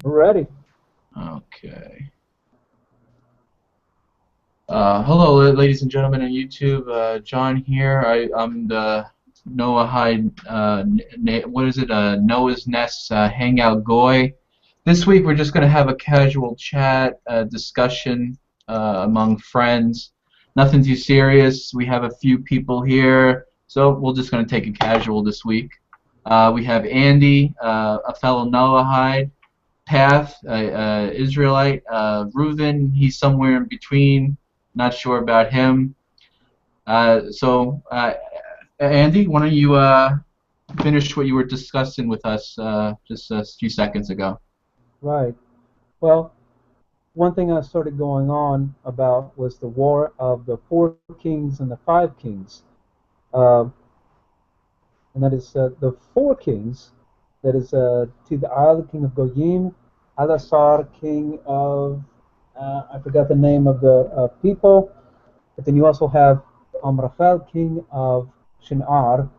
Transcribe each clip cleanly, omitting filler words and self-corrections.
Ready. Okay. Hello, ladies and gentlemen on YouTube. John here. I'm the Noah Hyde. What is it? Noah's Nest Hangout Goy. This week we're just going to have a casual chat, discussion among friends. Nothing too serious. We have a few people here, so we're just going to take it casual this week. We have Andy, a fellow Noahide. Path, Israelite. Reuven, he's somewhere in between. Not sure about him. Andy, why don't you finish what you were discussing with us just a few seconds ago? Right. Well, one thing I started going on about was the war of the four kings and the five kings. Uh, and that is the four kings. That is Tidal, king of Goyim, Alasar, king of, I forgot the name of the people. But then you also have Amraphel, king of Shinar,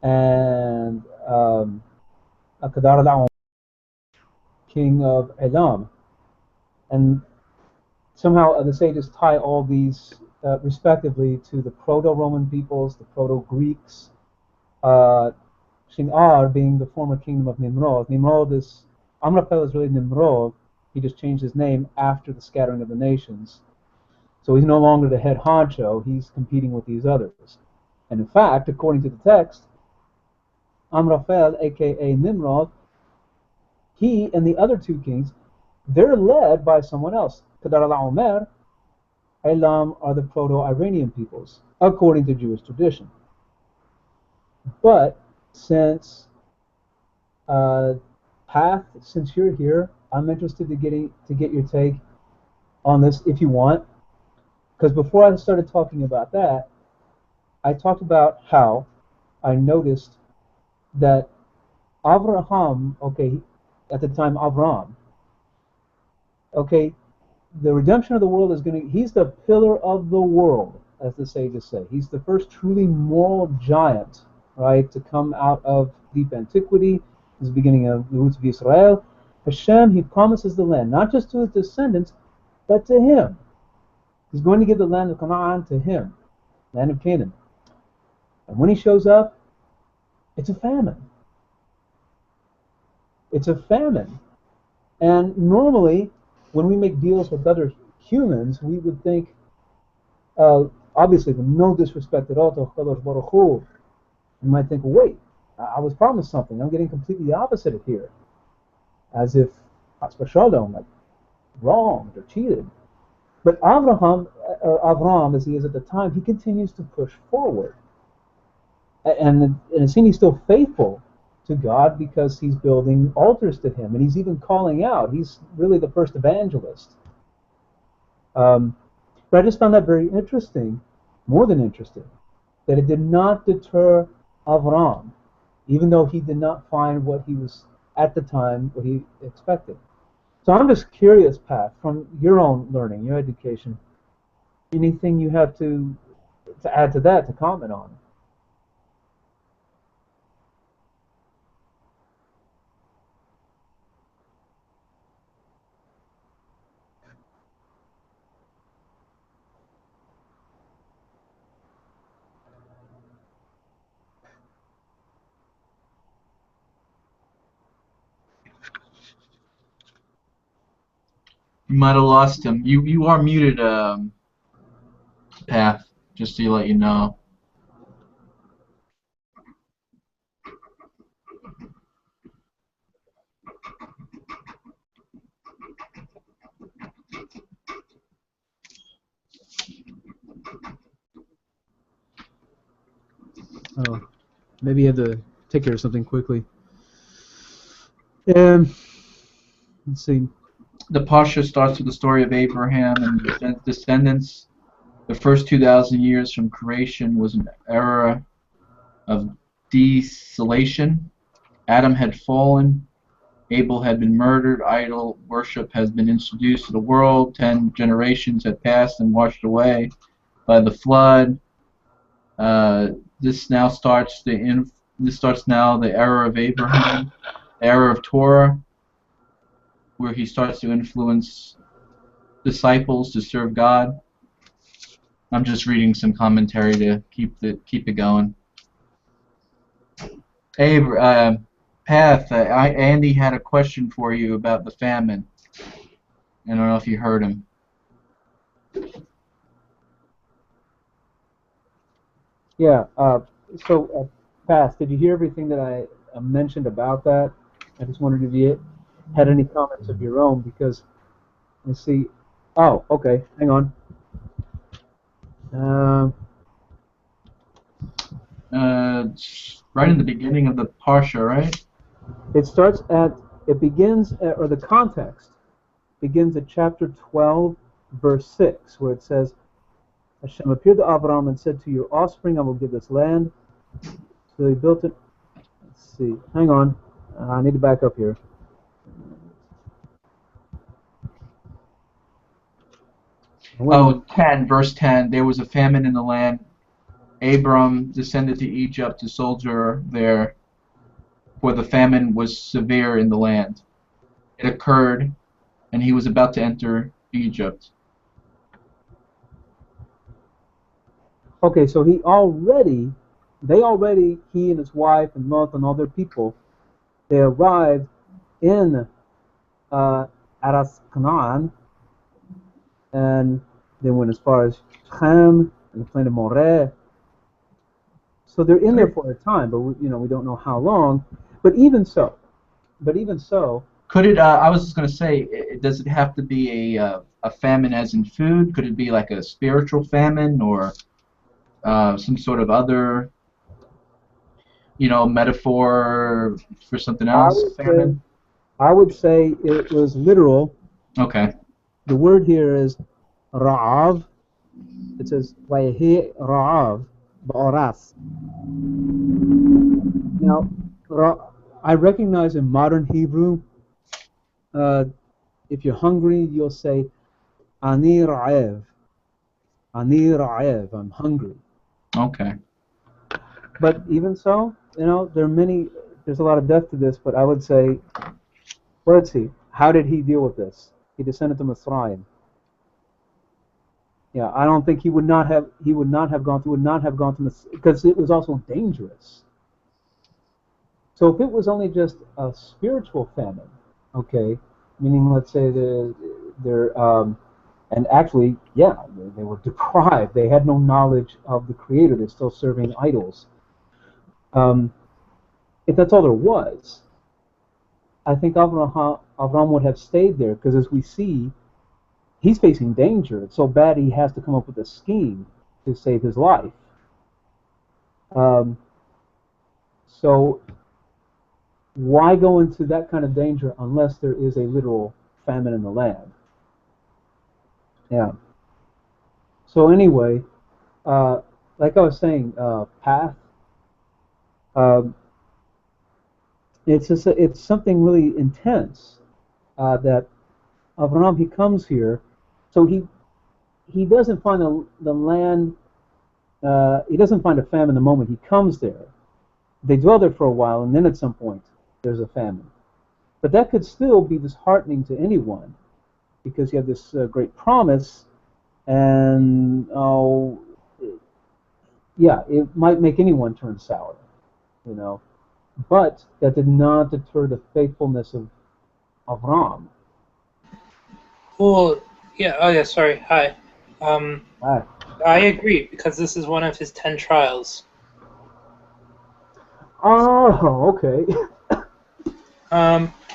and Akadar al king of Elam. And somehow the sages tie all these respectively to the Proto-Roman peoples, the Proto-Greeks, uh, Shinar being the former kingdom of Nimrod. Amraphel is really Nimrod. He just changed his name after the scattering of the nations. So he's no longer the head honcho. He's competing with these others. And in fact, according to the text, Amraphel, aka Nimrod, he and the other two kings, they're led by someone else. Kedar al-Omer, Elam are the Proto-Iranian peoples, according to Jewish tradition. But since Path, since you're here, I'm interested to get your take on this if you want. Because before I started talking about that, I talked about how I noticed that Avraham, okay, at the time Avram, okay, the redemption of the world is he's the pillar of the world, as the sages say. He's the first truly moral giant, right, to come out of deep antiquity. He's the beginning of the roots of Israel. Hashem, he promises the land, not just to his descendants, but to him. He's going to give the land of Canaan to him, land of Canaan. And when he shows up, it's a famine. It's a famine. And normally, when we make deals with other humans, we would think, obviously, with no disrespect at all to Kadosh Baruch Hu, you might think, well, wait, I was promised something. I'm getting completely the opposite of here. As if, like, wronged or cheated. But Avraham, or Avram, as he is at the time, he continues to push forward. And it seems he's still faithful to God because he's building altars to him, and he's even calling out. He's really the first evangelist. But I just found that very interesting, more than interesting, that it did not deter Avram, even though he did not find what he was, at the time, what he expected. So I'm just curious, Pat, from your own learning, your education, anything you have to add to that, to comment on? You might have lost him. You are muted, Path, just to let you know. Oh, maybe you have to take care of something quickly. Let's see. The Parsha starts with the story of Abraham and his descendants. The first 2,000 years from creation was an era of desolation. Adam had fallen. Abel had been murdered. Idol worship has been introduced to the world. 10 generations had passed and washed away by the flood. Uh, this now starts this starts now the era of Abraham, the era of Torah. where he starts to influence disciples to serve God. I'm just reading some commentary to keep it going. Hey, Path, Andy had a question for you about the famine. I don't know if you heard him. Yeah. Pass, did you hear everything that I mentioned about that? I just wondered if you had any comments of your own because let's see. Oh, okay. Hang on. Um, It's right in the beginning of the Parsha, right? it starts at. It begins at, or the context begins at chapter 12, verse 6, where it says, Hashem appeared to Abraham and said, to your offspring I will give this land. So he built it. Let's see. Hang on. I need to back up here. I went in the, Oh, 10, verse 10. There was a famine in the land. Abram descended to Egypt to soldier there, for the famine was severe in the land. It occurred, and he was about to enter Egypt. okay, so he and his wife and Lot and all their people, they arrived in Aras Canaan, and they went as far as Shem and the plain of Moreh. So they're in there for a time, but we don't know how long. But even so, Could it? I was just going to say, does it have to be a famine as in food? Could it be like a spiritual famine or some sort of other, metaphor for something I else? would say Famine. I would say it was literal. Okay. The word here is ra'av. It says Vayehi ra'av ba'oras. Now, I recognize in modern Hebrew, uh, if you're hungry, you'll say ani ra'ev. Ani ra'ev. I'm hungry. Okay. But even so, there's a lot of depth to this, but I would say, well, let's see, how did he deal with this? He descended to Mitzrayim. Yeah, I don't think he would not have gone to Mitzrayim because it was also dangerous. So if it was only just a spiritual famine, okay, meaning let's say and actually, yeah, they were deprived. They had no knowledge of the Creator. They're still serving idols. Um, if that's all there was, I think Avraham would have stayed there because, as we see, he's facing danger. It's so bad he has to come up with a scheme to save his life. Um, so why go into that kind of danger unless there is a literal famine in the land? Yeah. So anyway, like I was saying, path. Um, it's something really intense that Avraham, he comes here, so he doesn't find the land. He doesn't find a famine the moment he comes there. They dwell there for a while, and then at some point there's a famine. But that could still be disheartening to anyone because you have this great promise, and yeah, it might make anyone turn sour, you know. But that did not deter the faithfulness of Avram. Well, yeah. Oh, yeah. Sorry. Hi. Ah. I agree because this is one of his 10 trials. Oh, okay.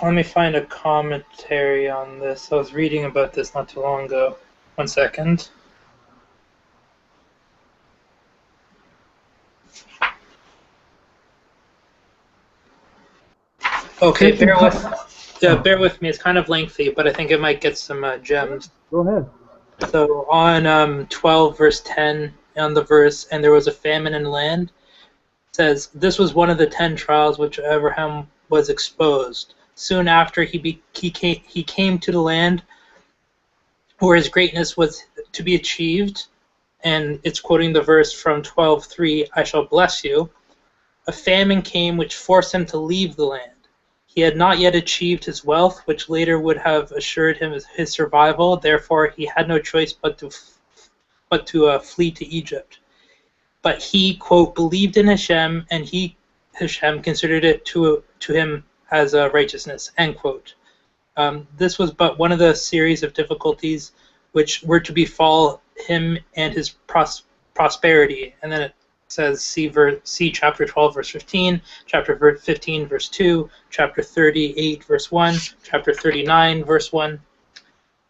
Let me find a commentary on this. I was reading about this not too long ago. One second. Okay, bear with me. It's kind of lengthy, but I think it might get some gems. Go ahead. So on 12 verse 10 on the verse, and there was a famine in the land, it says, this was one of the 10 trials which Abraham was exposed. Soon after he came to the land where his greatness was to be achieved, and it's quoting the verse from 12:3, I shall bless you. A famine came which forced him to leave the land. He had not yet achieved his wealth, which later would have assured him his survival. Therefore, he had no choice but to flee to Egypt. But he, quote, believed in Hashem, and Hashem, considered it to him as a righteousness, end quote. This was but one of the series of difficulties which were to befall him and his prosperity. And then it says, see chapter 12, verse 15, chapter 15, verse 2, chapter 38, verse 1, chapter 39, verse 1.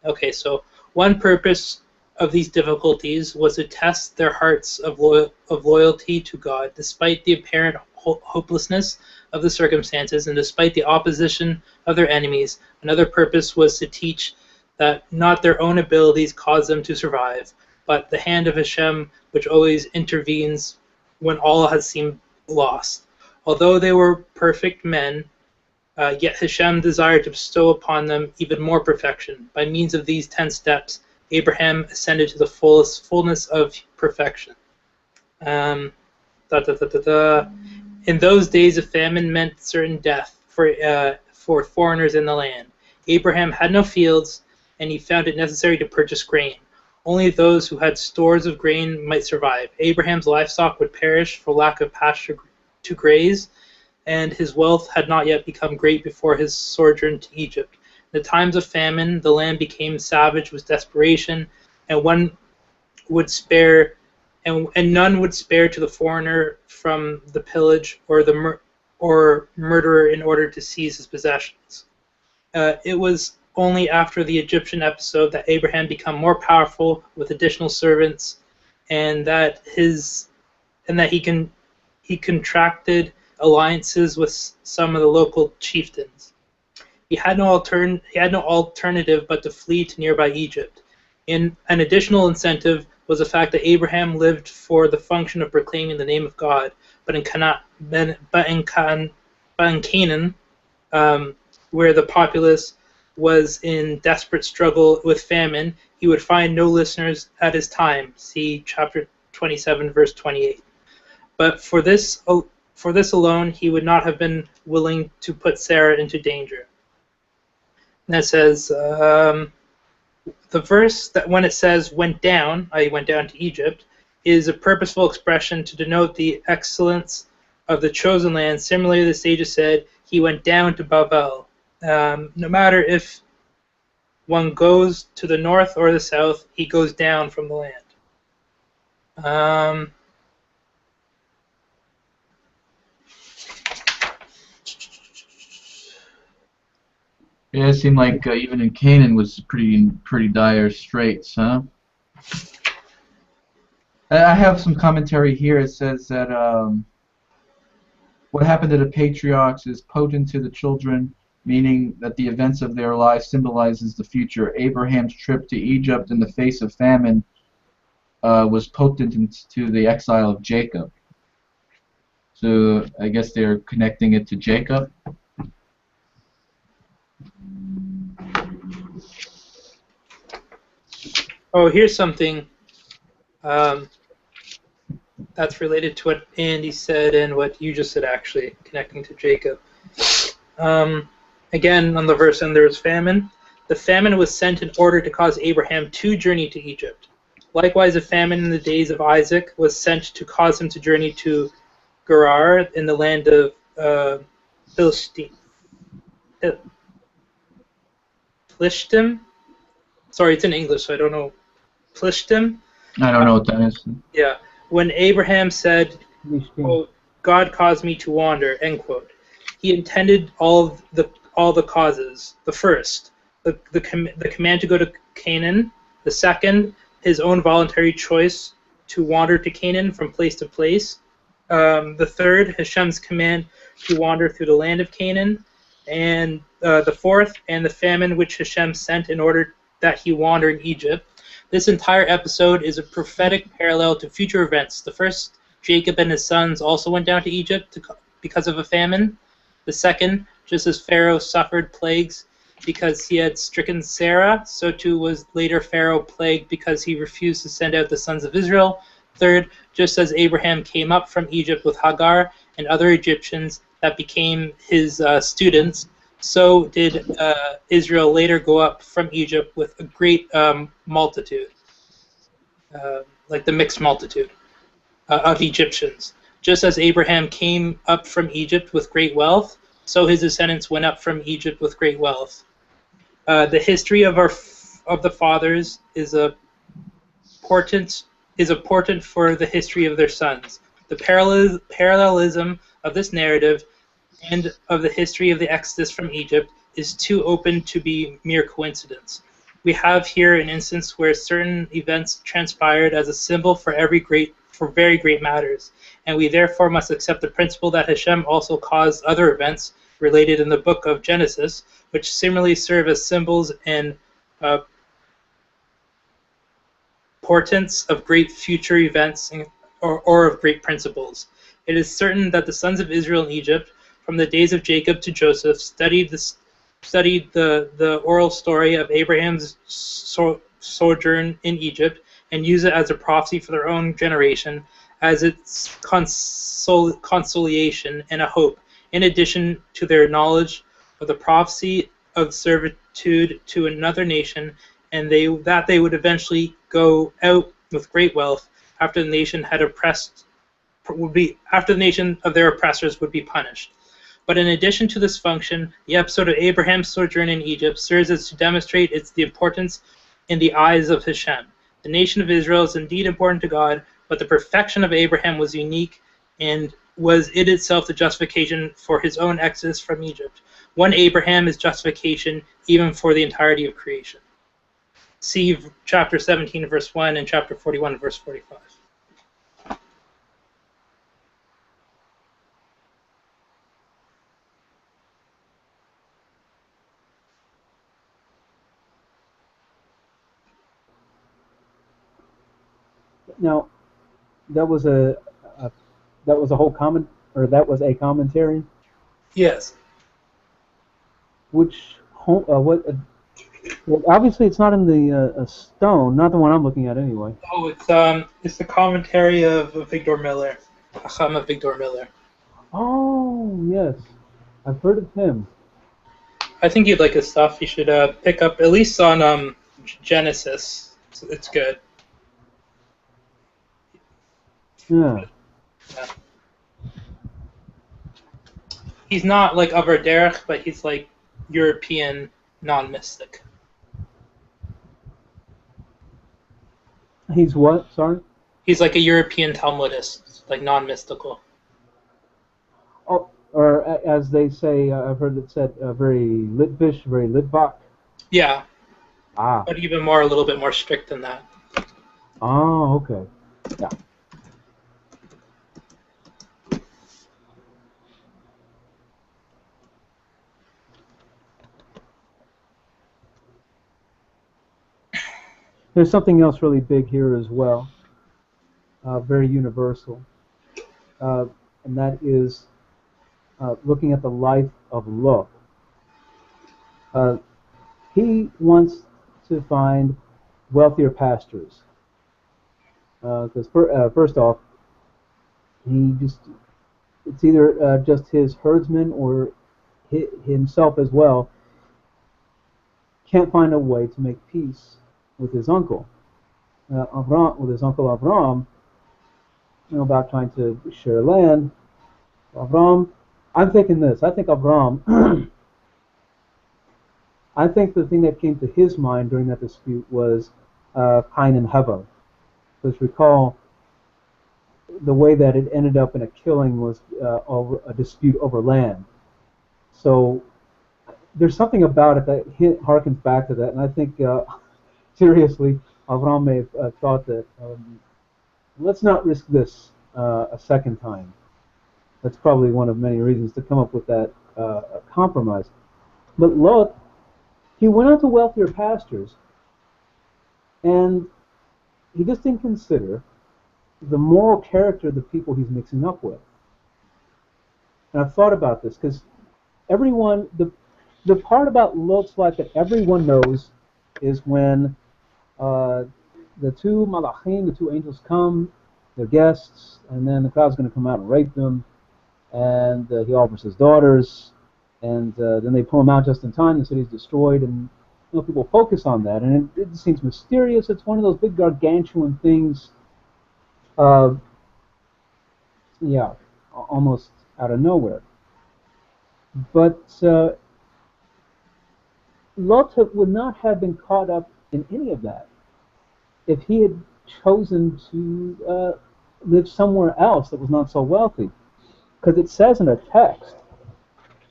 Okay, so one purpose of these difficulties was to test their hearts of loyalty to God, despite the apparent hopelessness of the circumstances and despite the opposition of their enemies. Another purpose was to teach that not their own abilities caused them to survive, but the hand of Hashem, which always intervenes when all has seemed lost. Although they were perfect men, yet Hashem desired to bestow upon them even more perfection. By means of these 10 steps, Abraham ascended to the fullness of perfection. In those days, a famine meant certain death for foreigners in the land. Abraham had no fields, and he found it necessary to purchase grain. Only those who had stores of grain might survive. Abraham's livestock would perish for lack of pasture to graze, and his wealth had not yet become great before his sojourn to Egypt. In the times of famine, the land became savage with desperation, and none would spare to the foreigner from the pillage or the murderer in order to seize his possessions. It was only after the Egyptian episode that Abraham became more powerful with additional servants, and that he contracted alliances with some of the local chieftains. He had no alternative but to flee to nearby Egypt. An additional incentive was the fact that Abraham lived for the function of proclaiming the name of God, but in Canaan, where the populace was in desperate struggle with famine, he would find no listeners at his time. See chapter 27, verse 28. But for this alone, he would not have been willing to put Sarah into danger. And that says, the verse that when it says went down, I went down to Egypt, is a purposeful expression to denote the excellence of the chosen land. Similarly, the sages said he went down to Babel. No matter if one goes to the north or the south, he goes down from the land. Yeah, it seemed like even in Canaan was pretty dire straits, huh? I have some commentary here. It says that what happened to the patriarchs is potent to the children, meaning that the events of their lives symbolizes the future. Abraham's trip to Egypt in the face of famine was potent to the exile of Jacob. So I guess they're connecting it to Jacob. Oh, here's something that's related to what Andy said and what you just said, actually, connecting to Jacob. Again, on the verse, and there was famine. The famine was sent in order to cause Abraham to journey to Egypt. Likewise, a famine in the days of Isaac was sent to cause him to journey to Gerar in the land of Philistine. Plishtim? Sorry, it's in English, so I don't know. Plishtim? I don't know what that is. Yeah. When Abraham said, quote, God caused me to wander, end quote, he intended all the causes. The first, the command to go to Canaan. The second, his own voluntary choice to wander to Canaan from place to place. The third, Hashem's command to wander through the land of Canaan. And the fourth, and the famine which Hashem sent in order that he wander in Egypt. This entire episode is a prophetic parallel to future events. The first, Jacob and his sons also went down to Egypt because of a famine. The second, just as Pharaoh suffered plagues because he had stricken Sarah, so too was later Pharaoh plagued because he refused to send out the sons of Israel. Third, just as Abraham came up from Egypt with Hagar and other Egyptians, that became his students, so did Israel later go up from Egypt with a great multitude, like the mixed multitude of Egyptians. Just as Abraham came up from Egypt with great wealth, so his descendants went up from Egypt with great wealth. The history of the fathers is important for the history of their sons. The parallelism of this narrative and of the history of the Exodus from Egypt is too open to be mere coincidence. We have here an instance where certain events transpired as a symbol for very great matters, and we therefore must accept the principle that Hashem also caused other events related in the book of Genesis, which similarly serve as symbols and portents of great future events or of great principles. It is certain that the sons of Israel in Egypt, from the days of Jacob to Joseph, studied the oral story of Abraham's sojourn in Egypt and used it as a prophecy for their own generation, as its consolation and a hope, in addition to their knowledge of the prophecy of servitude to another nation, and that they would eventually go out with great wealth after the nation of their oppressors would be punished. But in addition to this function, the episode of Abraham's sojourn in Egypt serves as to demonstrate the importance in the eyes of Hashem. The nation of Israel is indeed important to God, but the perfection of Abraham was unique and was it itself the justification for his own exodus from Egypt. One Abraham is justification even for the entirety of creation. See chapter 17, verse 1, and chapter 41, verse 45. Now, that was a whole comment, or that was a commentary. Yes. Which what? Well, obviously, it's not in the stone. Not the one I'm looking at, anyway. Oh, it's the commentary of Victor Miller, Chacham of Victor Miller. Oh, yes, I've heard of him. I think you'd like his stuff. You should pick up at least on Genesis. It's good. Yeah. Yeah. He's not like Avar Derech, but he's like European non-mystic. He's what? Sorry. He's like a European Talmudist, like non-mystical. Oh, or as they say, I've heard it said, very Litvish, very Litvak. Yeah. Ah. But even more, a little bit more strict than that. Oh, okay. Yeah. There's something else really big here as well, very universal, and that is looking at the life of Lot. He wants to find wealthier pastures, because first off, it's either just his herdsmen or himself as well can't find a way to make peace with his uncle, Avram, about trying to share land. Avram, I'm thinking this. I think Avram. I think the thing that came to his mind during that dispute was Cain and Hevel. Because recall, the way that it ended up in a killing was over a dispute over land. So there's something about it that harkens back to that, and I think seriously, Avram may have thought that let's not risk this a second time. That's probably one of many reasons to come up with that compromise. But Lot, he went out to wealthier pastures, and he just didn't consider the moral character of the people he's mixing up with. And I've thought about this because everyone, the part about Lot's life that everyone knows is when the two malachim, the two angels come, they're guests, and then the crowd's going to come out and rape them. and he offers his daughters, and then they pull him out just in time. The city's destroyed, and people focus on that, and it seems mysterious. It's one of those big gargantuan things, uh, yeah, almost out of nowhere. But Lot would not have been caught up in any of that if he had chosen to live somewhere else that was not so wealthy. Because it says in a text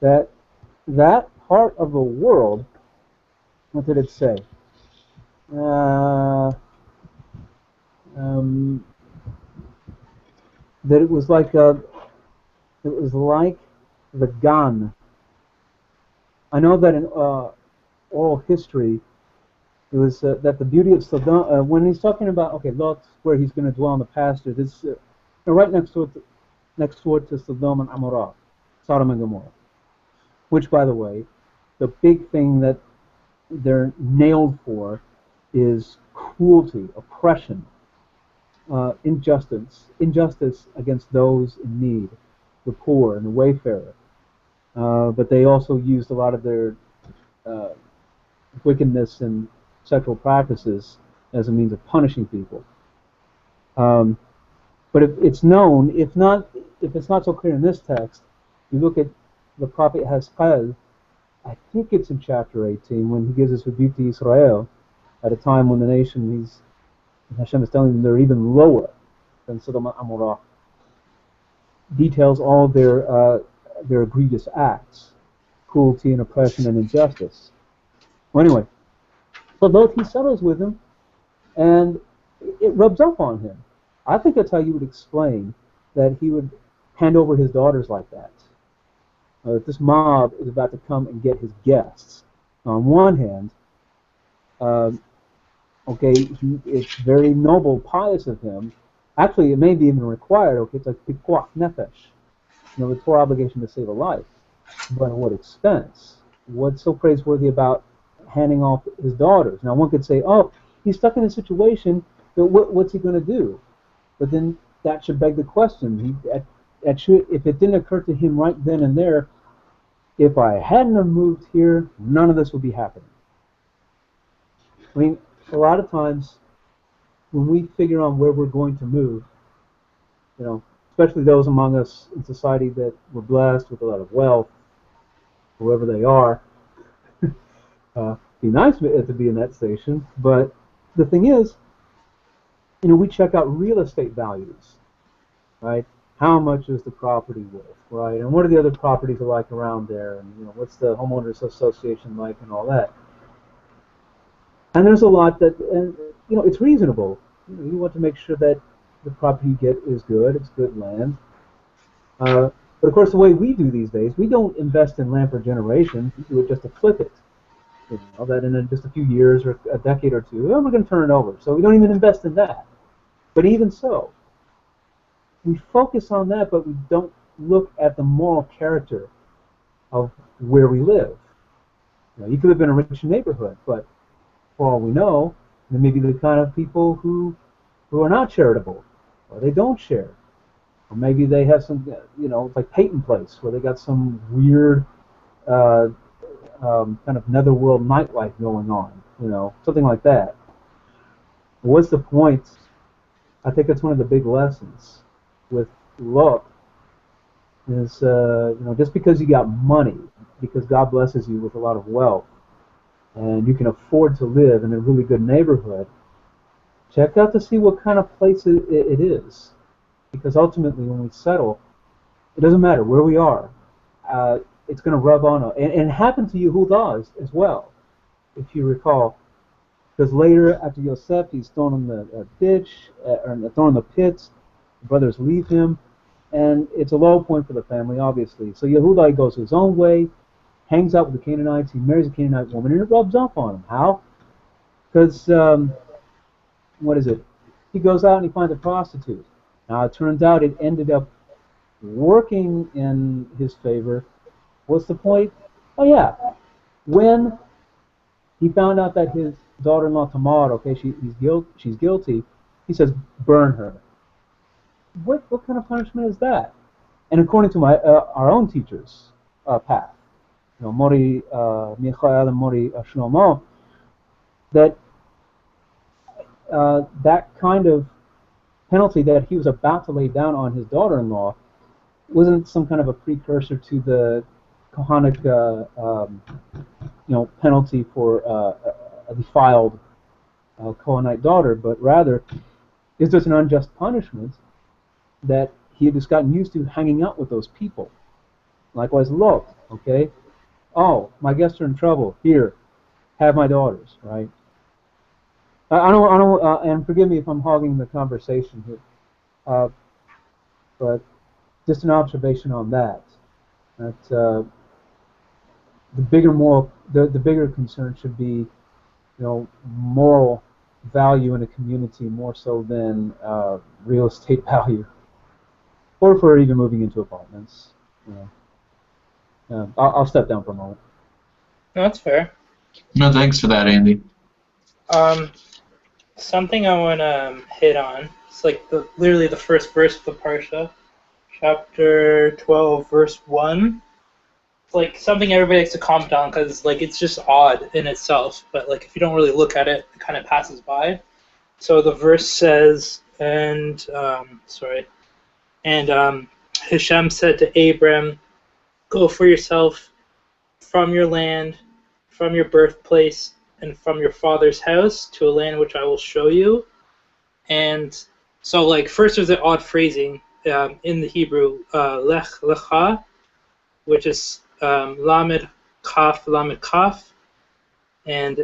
that that part of the world, what did it say? Uh, um, that it was like the Gan. I know that in oral history, it was that the beauty of Sodom, when he's talking about, okay, Lot, where he's going to dwell in the pasture, this right next door to Sodom and Amorah, Sodom and Gomorrah. Which, by the way, the big thing that they're nailed for is cruelty, oppression, injustice against those in need, the poor and the wayfarer. But they also used a lot of their uh, wickedness and sexual practices as a means of punishing people. Um, but if it's known, if it's not so clear in this text, you look at the prophet Haskell. I think it's in chapter 18 when he gives his rebuke to Israel at a time when the nation Hashem is telling them they're even lower than Sodom and Amorah. Details all their egregious acts, cruelty and oppression and injustice. Well, anyway, so Lot, he settles with him, and it rubs up on him. I think that's how you would explain that he would hand over his daughters like that. This mob is about to come and get his guests. On one hand, okay, it's very noble, pious of him. Actually, it may be even required. Okay, it's like pikuach nefesh, the Torah obligation to save a life. But at what expense? What's so praiseworthy about handing off his daughters? Now, one could say, oh, he's stuck in a situation, but what's he going to do? But then that should beg the question. If it didn't occur to him right then and there, if I hadn't have moved here, none of this would be happening. I mean, a lot of times when we figure on where we're going to move, especially those among us in society that were blessed with a lot of wealth, whoever they are, be nice to be in that station. But the thing is, we check out real estate values, right? How much is the property worth, right? And what are the other properties like around there? And what's the homeowners association like, and all that. And there's a lot that, and it's reasonable. You want to make sure that the property you get is good. It's good land. But of course, the way we do these days, we don't invest in land for generations. We do it just to flip it. That in just a few years or a decade or two, we're going to turn it over. So we don't even invest in that. But even so, we focus on that, but we don't look at the moral character of where we live. You could live in a rich neighborhood, but for all we know, there may be the kind of people who are not charitable, or they don't share, or maybe they have some, like Peyton Place, where they got some weird kind of netherworld nightlife going on, something like that. What's the point? I think that's one of the big lessons with Lot is, just because you got money, because God blesses you with a lot of wealth, and you can afford to live in a really good neighborhood, check out to see what kind of place it is. Because ultimately, when we settle, it doesn't matter where we are. It's going to rub on us. And it happened to Yehuda as well, if you recall. Because later, after Yosef, he's thrown in the ditch, or thrown in the pits. The brothers leave him. And it's a low point for the family, obviously. So Yehuda goes his own way, hangs out with the Canaanites. He marries a Canaanite woman, and it rubs off on him. How? Because, what is it? He goes out and he finds a prostitute. Now, it turns out it ended up working in his favor. What's the point? Oh, yeah. When he found out that his daughter-in-law Tamar, okay, she's guilty, he says, burn her. What kind of punishment is that? and according to my our own teachers' path, Mori Michael and Mori Shlomo, that that kind of penalty that he was about to lay down on his daughter-in-law wasn't some kind of a precursor to the Kohanic, penalty for a defiled Kohanite daughter, but rather is just an unjust punishment that he had just gotten used to hanging out with those people. Likewise, Lot, okay? Oh, my guests are in trouble. Here, have my daughters, right? I don't, and forgive me if I'm hogging the conversation here, but just an observation on that. That the bigger concern should be, moral value in a community more so than real estate value, or for even moving into apartments. I'll step down for a moment. No, that's fair. No, thanks for that, Andy. Something I want to hit on. It's like literally the first verse of the Parsha, chapter 12, verse 1. It's like something everybody likes to comment on because like it's just odd in itself, but like if you don't really look at it, it kind of passes by. So the verse says, and Hashem said to Abram, "Go for yourself from your land, from your birthplace, and from your father's house to a land which I will show you." And so, like, first there's an odd phrasing in the Hebrew, Lech Lecha, which is Lamed Kaf, and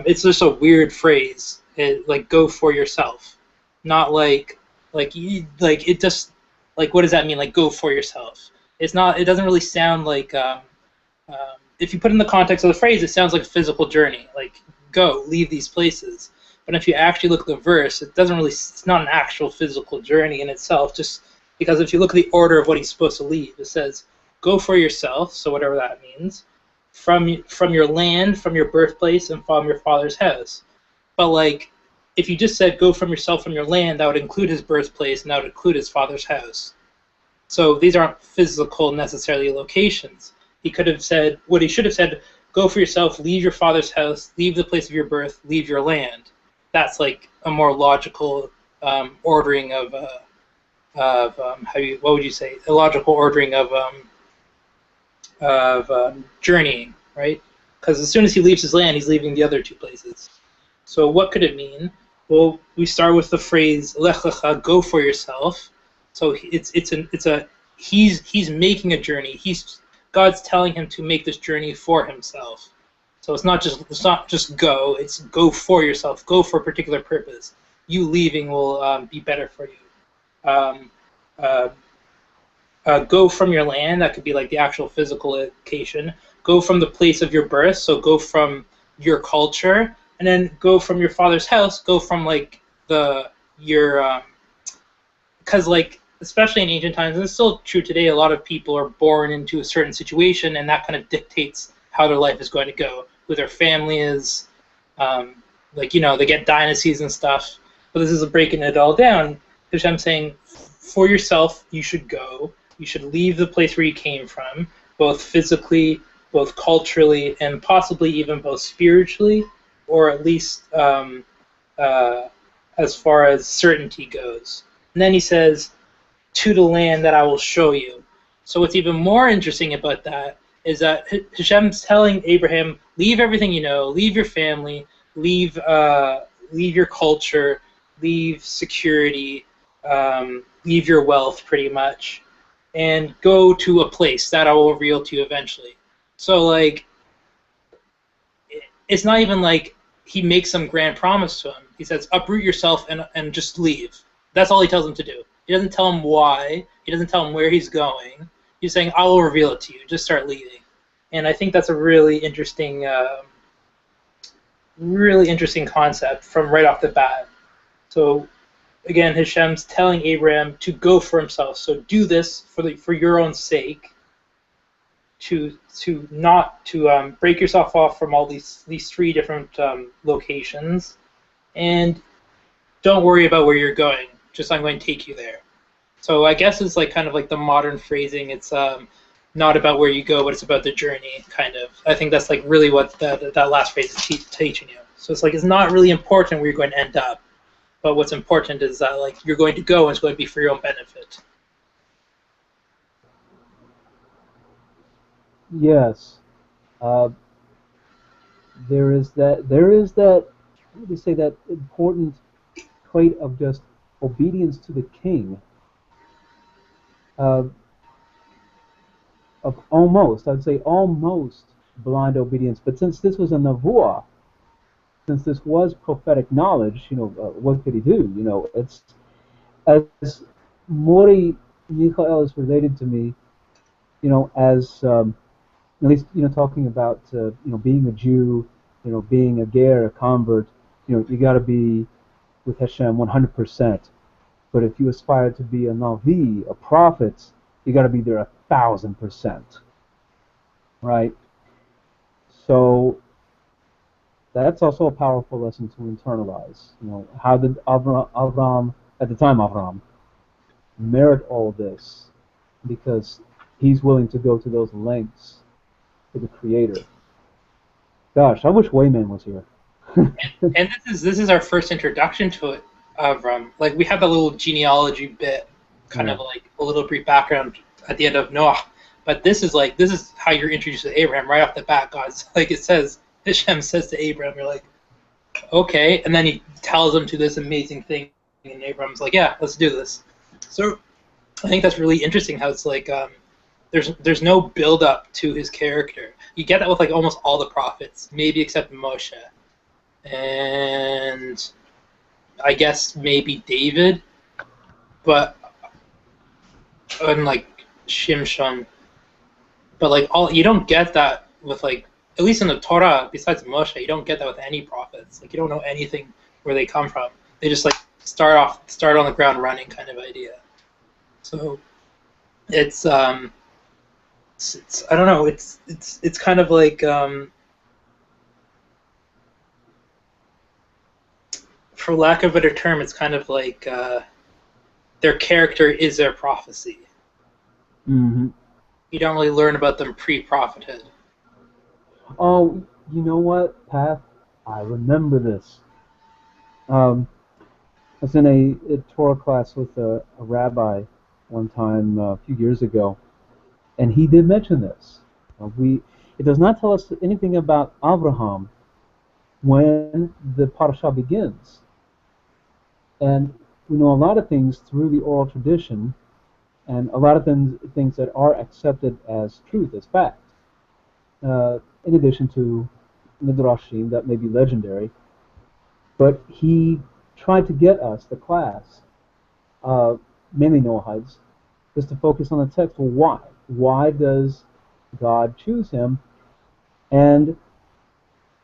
it's just a weird phrase. Like, go for yourself, not like it just like what does that mean? Like, go for yourself. It's not. It doesn't really sound like. If you put it in the context of the phrase, it sounds like a physical journey. Like, go, leave these places. But if you actually look at the verse, it doesn't really. It's not an actual physical journey in itself. Just because if you look at the order of what he's supposed to leave, it says, "Go for yourself." So whatever that means, from your land, from your birthplace, and from your father's house. But like, if you just said, "Go from yourself, from your land," that would include his birthplace and that would include his father's house. So these aren't physical necessarily locations. He could have said, what he should have said, "Go for yourself, leave your father's house, leave the place of your birth, leave your land." That's like a more logical ordering of what would you say? A logical ordering of journeying, right? Because as soon as he leaves his land, he's leaving the other two places. So what could it mean? Well, we start with the phrase "Lech Lecha," go for yourself. So he's making a journey. God's telling him to make this journey for himself. So it's not just go. It's go for yourself. Go for a particular purpose. You leaving will be better for you. Go from your land. That could be like the actual physical location. Go from the place of your birth. So go from your culture, and then go from your father's house. Go from like because like, especially in ancient times, and it's still true today, a lot of people are born into a certain situation, and that kind of dictates how their life is going to go, who their family is. They get dynasties and stuff. But this is breaking it all down. Because I'm saying, for yourself, you should go. You should leave the place where you came from, both physically, both culturally, and possibly even both spiritually, or at least as far as certainty goes. And then he says, to the land that I will show you. So what's even more interesting about that is that Hashem's telling Abraham, leave everything you know, leave your family, leave your culture, leave security, leave your wealth pretty much, and go to a place that I will reveal to you eventually. So like, it's not even like he makes some grand promise to him. He says, uproot yourself and just leave. That's all he tells him to do. He doesn't tell him why. He doesn't tell him where he's going. He's saying, I will reveal it to you. Just start leaving. And I think that's a really interesting concept from right off the bat. So again, Hashem's telling Abraham to go for himself. So do this for your own sake. To not break yourself off from all these three different locations, and don't worry about where you're going. Just I'm going to take you there. So I guess it's like kind of like the modern phrasing. It's not about where you go, but it's about the journey, kind of. I think that's like really what that last phrase is teaching you. So it's like it's not really important where you're going to end up, but what's important is that like you're going to go and it's going to be for your own benefit. Yes. Uh, what do you say, that important trait of just obedience to the king, uh, of almost, I'd say almost blind obedience. But since this was a nevuah, since this was prophetic knowledge, what could he do? It's as Mori Michael is related to me, as at least talking about being a Jew, being a ger, a convert. You got to be with Hashem 100%. But if you aspire to be a navi, a prophet, you got to be there 1,000%, right? So that's also a powerful lesson to internalize. How did Avram, at the time Avram, merit all this? Because he's willing to go to those lengths for the Creator. Gosh, I wish Wayman was here. And this is our first introduction to it, like we have a little genealogy bit, kind of like a little brief background at the end of Noah, but this is how you're introduced to Abraham right off the bat. God's like it says, Hashem says to Abraham, you're like, okay, and then he tells him to this amazing thing, and Abraham's like, yeah, let's do this. So I think that's really interesting how it's like there's no build up to his character. You get that with like almost all the prophets, maybe except Moshe. And I guess maybe David, but like Shimshon, but like all you don't get that with like at least in the Torah. Besides Moshe, you don't get that with any prophets. Like you don't know anything where they come from. They just like start on the ground running kind of idea. So it's I don't know. It's kind of like. For lack of a better term, it's kind of like their character is their prophecy. Mm-hmm. You don't really learn about them pre-prophethood. Oh, you know what, Path? I remember this. I was in a Torah class with a rabbi one time a few years ago, and he did mention this. It does not tell us anything about Abraham when the Parashah begins. And we know a lot of things through the oral tradition, and a lot of things that are accepted as truth, as fact. In addition to midrashim that may be legendary, but he tried to get us, the class, mainly Noahides, just to focus on the text. Well, why? Why does God choose him? And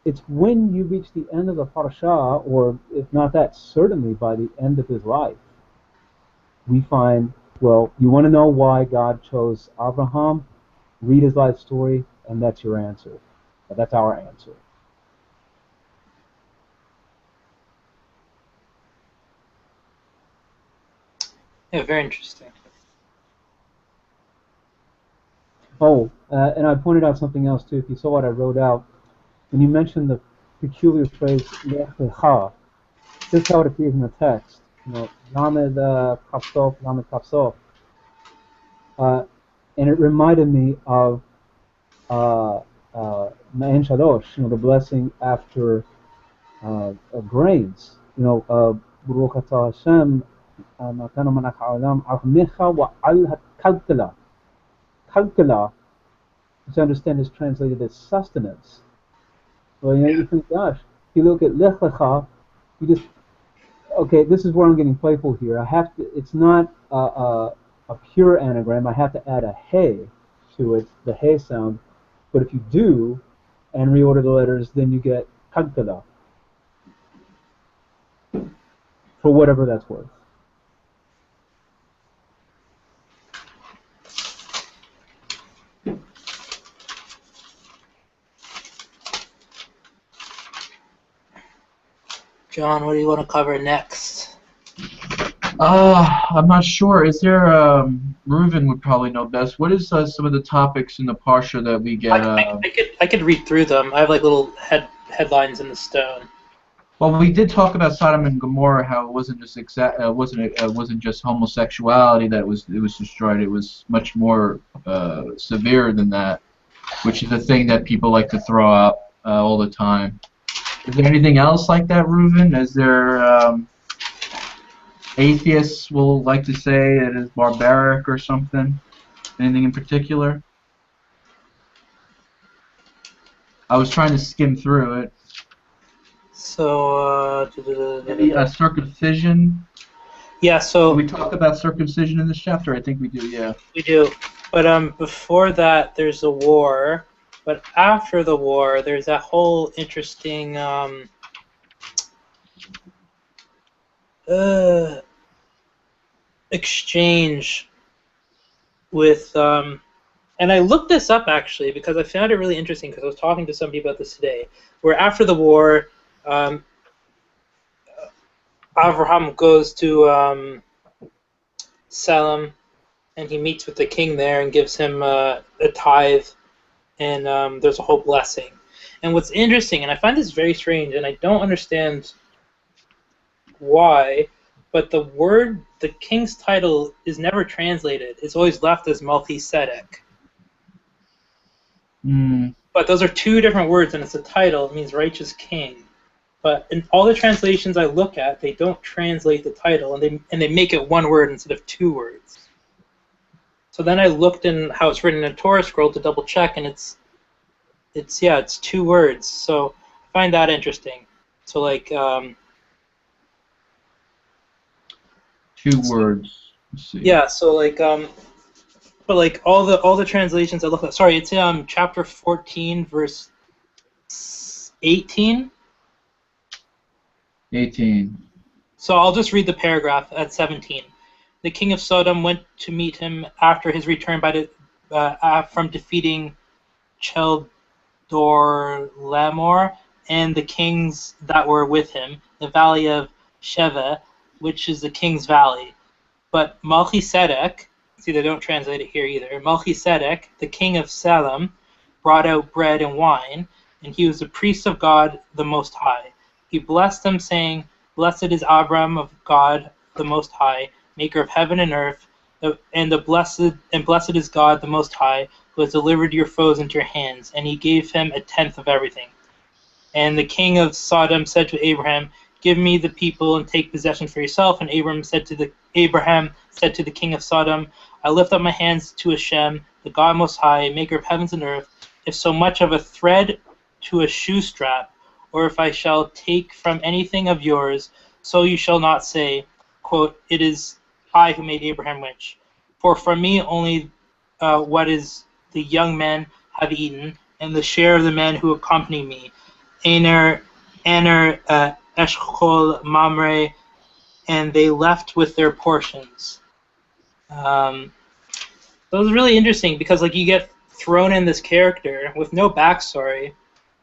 it's when you reach the end of the parashah, or if not that, certainly by the end of his life, we find, well, you want to know why God chose Abraham? Read his life story, and that's your answer. That's our answer. Yeah, very interesting. Oh, and I pointed out something else too. If you saw what I wrote out, when you mentioned the peculiar phrase Lech Lecha, this is how it appears in the text. Lamed Kapsof, Lamed Kapsof. And it reminded me of Ma'en Shadosh, the blessing after grains. Baruch atah Hashem, Matanu Manach Ha'olam, Armecha Wa'al HaKalkala. Kalkala, which I understand is translated as sustenance. Well, you think, gosh, if you look at Lech Lecha, you just, okay, this is where I'm getting playful here. It's not a pure anagram. I have to add a hey to it, the hey sound. But if you do, and reorder the letters, then you get Kalkala, for whatever that's worth. John, what do you want to cover next? I'm not sure. Is there Reuven would probably know best. What is some of the topics in the Parsha that we get? I could read through them. I have like little headlines in the stone. Well, we did talk about Sodom and Gomorrah, how it wasn't just wasn't just homosexuality that was destroyed. It was much more severe than that, which is a thing that people like to throw out all the time. Is there anything else like that, Reuven? Is there atheists will like to say it is barbaric or something? Anything in particular? I was trying to skim through it. So, Maybe circumcision. yeah. So We talk about circumcision in this chapter. I think we do. Yeah. we do, but before that, there's a war. But after the war, there's that whole interesting exchange with and I looked this up actually because I found it really interesting because I was talking to some people about this today. Where after the war, Avraham goes to Salem and he meets with the king there and gives him a tithe, and there's a whole blessing. And what's interesting, and I find this very strange, and I don't understand why, but the king's title is never translated. It's always left as Melchizedek. But those are two different words, and it's a title. It means righteous king. But in all the translations I look at, they don't translate the title, and they make it one word instead of two words. So then I looked in how it's written in a Torah scroll to double check, and it's two words. So I find that interesting. So like two words. Let's see. Yeah. So like but like all the translations I look at. Sorry, it's chapter 14, verse 18. 18. So I'll just read the paragraph at 17. The king of Sodom went to meet him after his return from defeating Chedorlaomer and the kings that were with him, the valley of Sheva, which is the king's valley. But Melchizedek, see they don't translate it here either, Melchizedek, the king of Salem, brought out bread and wine, and he was a priest of God the Most High. He blessed them, saying, Blessed is Abram of God the Most High, maker of heaven and earth, and blessed is God the Most High, who has delivered your foes into your hands, and he gave him a tenth of everything. And the king of Sodom said to Abraham, Give me the people and take possession for yourself. And Abraham said to the king of Sodom, I lift up my hands to Hashem, the God Most High, maker of heavens and earth, if so much of a thread to a shoe strap, or if I shall take from anything of yours, so you shall not say, quote, It is I who made Abraham rich. For from me only what is the young men have eaten, and the share of the men who accompany me. Aner, Eshkol, Mamre, and they left with their portions. So it was really interesting because like you get thrown in this character with no backstory,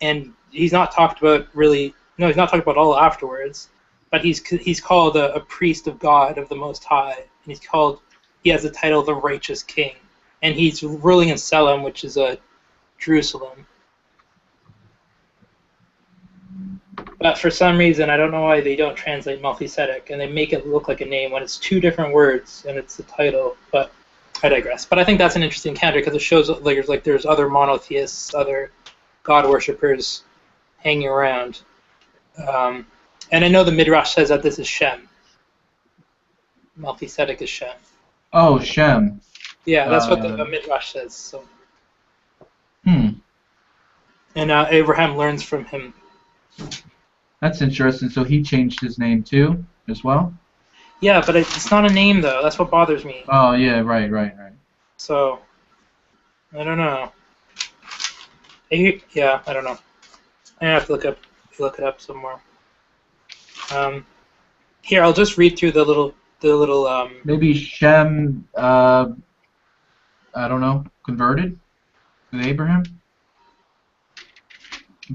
and he's not talked about really. No, he's not talked about all afterwards. But he's called a priest of God of the Most High, and he has the title of the righteous king, and he's ruling in Salem, which is Jerusalem. But for some reason, I don't know why they don't translate Melchizedek, and they make it look like a name when it's two different words and it's the title. But I digress. But I think that's an interesting counter because it shows like there's other monotheists, other God worshippers hanging around. And I know the Midrash says that this is Shem. Melchizedek is Shem. Oh, Shem. Yeah, that's what the Midrash says. So. And Abraham learns from him. That's interesting. So he changed his name too, as well? Yeah, but it's not a name though. That's what bothers me. Oh yeah, right. So, I don't know. Yeah, I don't know. I have to look it up some more. Here, I'll just read through the little. Maybe Shem. I don't know. Converted with Abraham,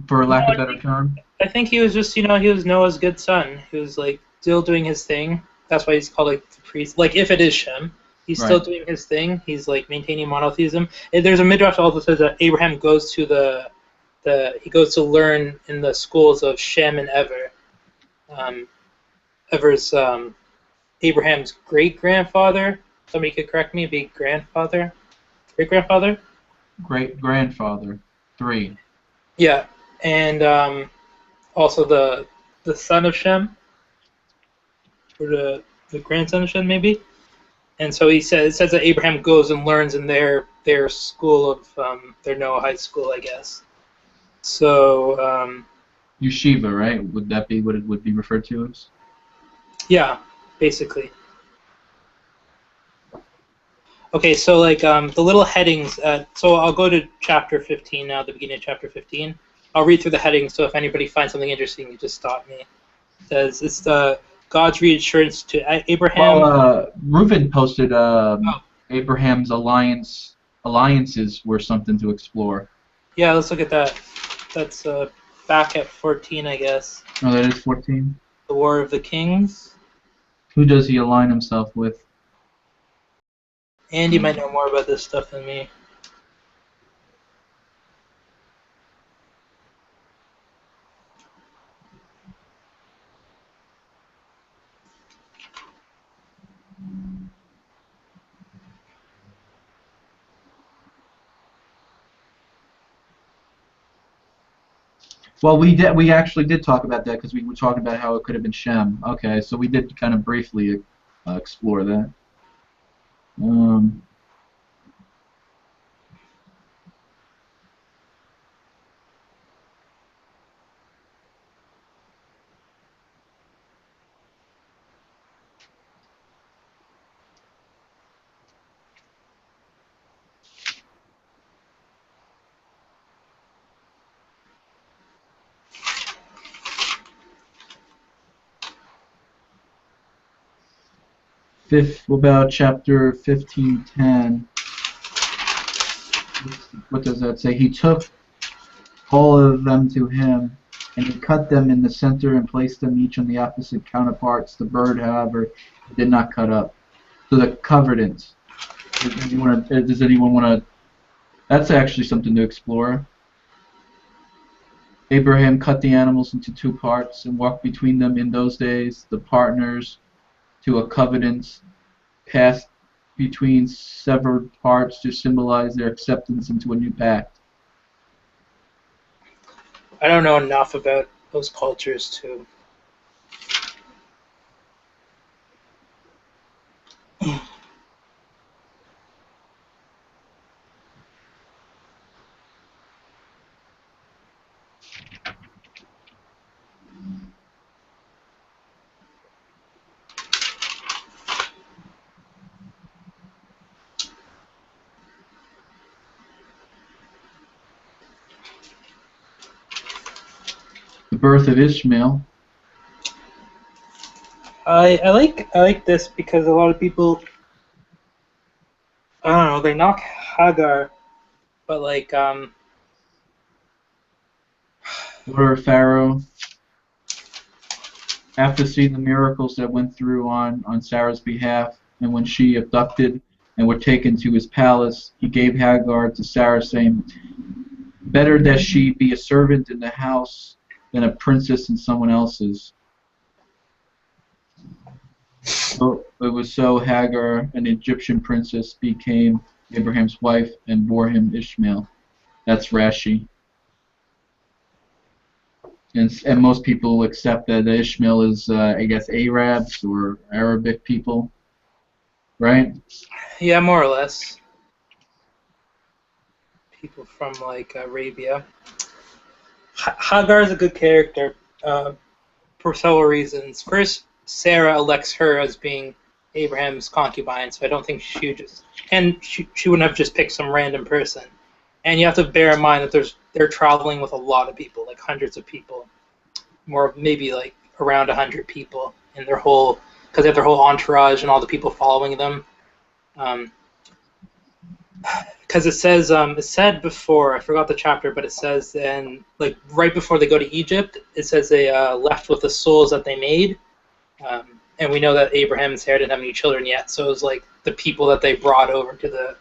for lack of a better term. I think he was just, he was Noah's good son. He was like still doing his thing. that's why he's called like the priest. Like if it is Shem, he's still Right. doing his thing. He's like maintaining monotheism. And there's a midrash also says that Abraham goes to he goes to learn in the schools of Shem and Ever. Ever's Abraham's great grandfather. Somebody could correct me. Be grandfather, great grandfather. Great grandfather. 3. Yeah, and also the son of Shem, or the grandson of Shem, maybe. And so it says that Abraham goes and learns in their school of their Noahide school, I guess. So Yeshiva, right? Would that be what it would be referred to as? yeah, basically. Okay, so like the little headings. So I'll go to chapter 15 now, the beginning of chapter 15. I'll read through the headings. So if anybody finds something interesting, you just stop me. It says it's the God's reassurance to Abraham. Well, Reuven posted Abraham's alliances were something to explore. Yeah, let's look at that. That's back at 14, I guess. Oh, that is 14? The War of the Kings. Who does he align himself with? Andy might know more about this stuff than me. Well, we actually did talk about that because we were talking about how it could have been Shem. Okay, so we did kind of briefly explore that. What about chapter 15:10? What does that say? He took all of them to him, and he cut them in the center and placed them each on the opposite counterparts. The bird, however, he did not cut up. So the covenant. Does anyone want to? That's actually something to explore. Abraham cut the animals into 2 parts and walked between them in those days. The partners to a covenant passed between severed parts to symbolize their acceptance into a new pact. I don't know enough about those cultures to. The birth of Ishmael. I like this because a lot of people, I don't know, they knock Hagar, but like Daughter of Pharaoh. After seeing the miracles that went through on Sarah's behalf, and when she abducted and were taken to his palace, he gave Hagar to Sarah, saying, "Better that she be a servant in the house than a princess in someone else's." So it was so Hagar, an Egyptian princess, became Abraham's wife and bore him Ishmael. That's Rashi. And most people accept that Ishmael is, I guess, Arabs or Arabic people, right? yeah, more or less. People from like Arabia. Hagar is a good character for several reasons. First, Sarah elects her as being Abraham's concubine, so I don't think she would just, and she wouldn't have just picked some random person. And you have to bear in mind that they're traveling with a lot of people, like hundreds of people, more maybe like around 100 people in their whole, because they have their whole entourage and all the people following them. Because it says, it said before, I forgot the chapter, but it says, and like right before they go to Egypt, it says they left with the souls that they made. and we know that Abraham and Sarah didn't have any children yet, so it was like the people that they brought over to the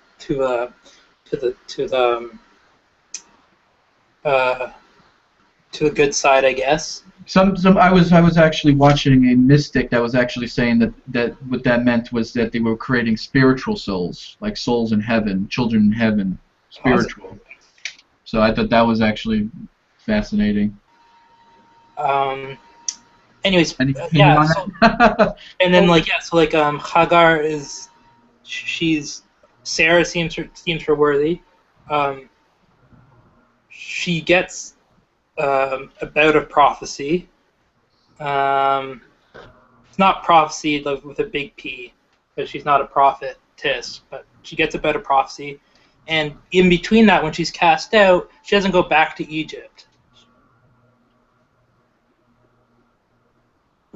good side, I guess. I was actually watching a mystic that was actually saying that what that meant was that they were creating spiritual souls, like souls in heaven, children in heaven, spiritual. So I thought that was actually fascinating. Anyways, Any opinion yeah. on So, that? and then Hagar is, Sarah seems her worthy. She gets a bout of prophecy. It's not prophecy like with a big P, because she's not a prophetess, but she gets a bout of prophecy. And in between that, when she's cast out, she doesn't go back to Egypt.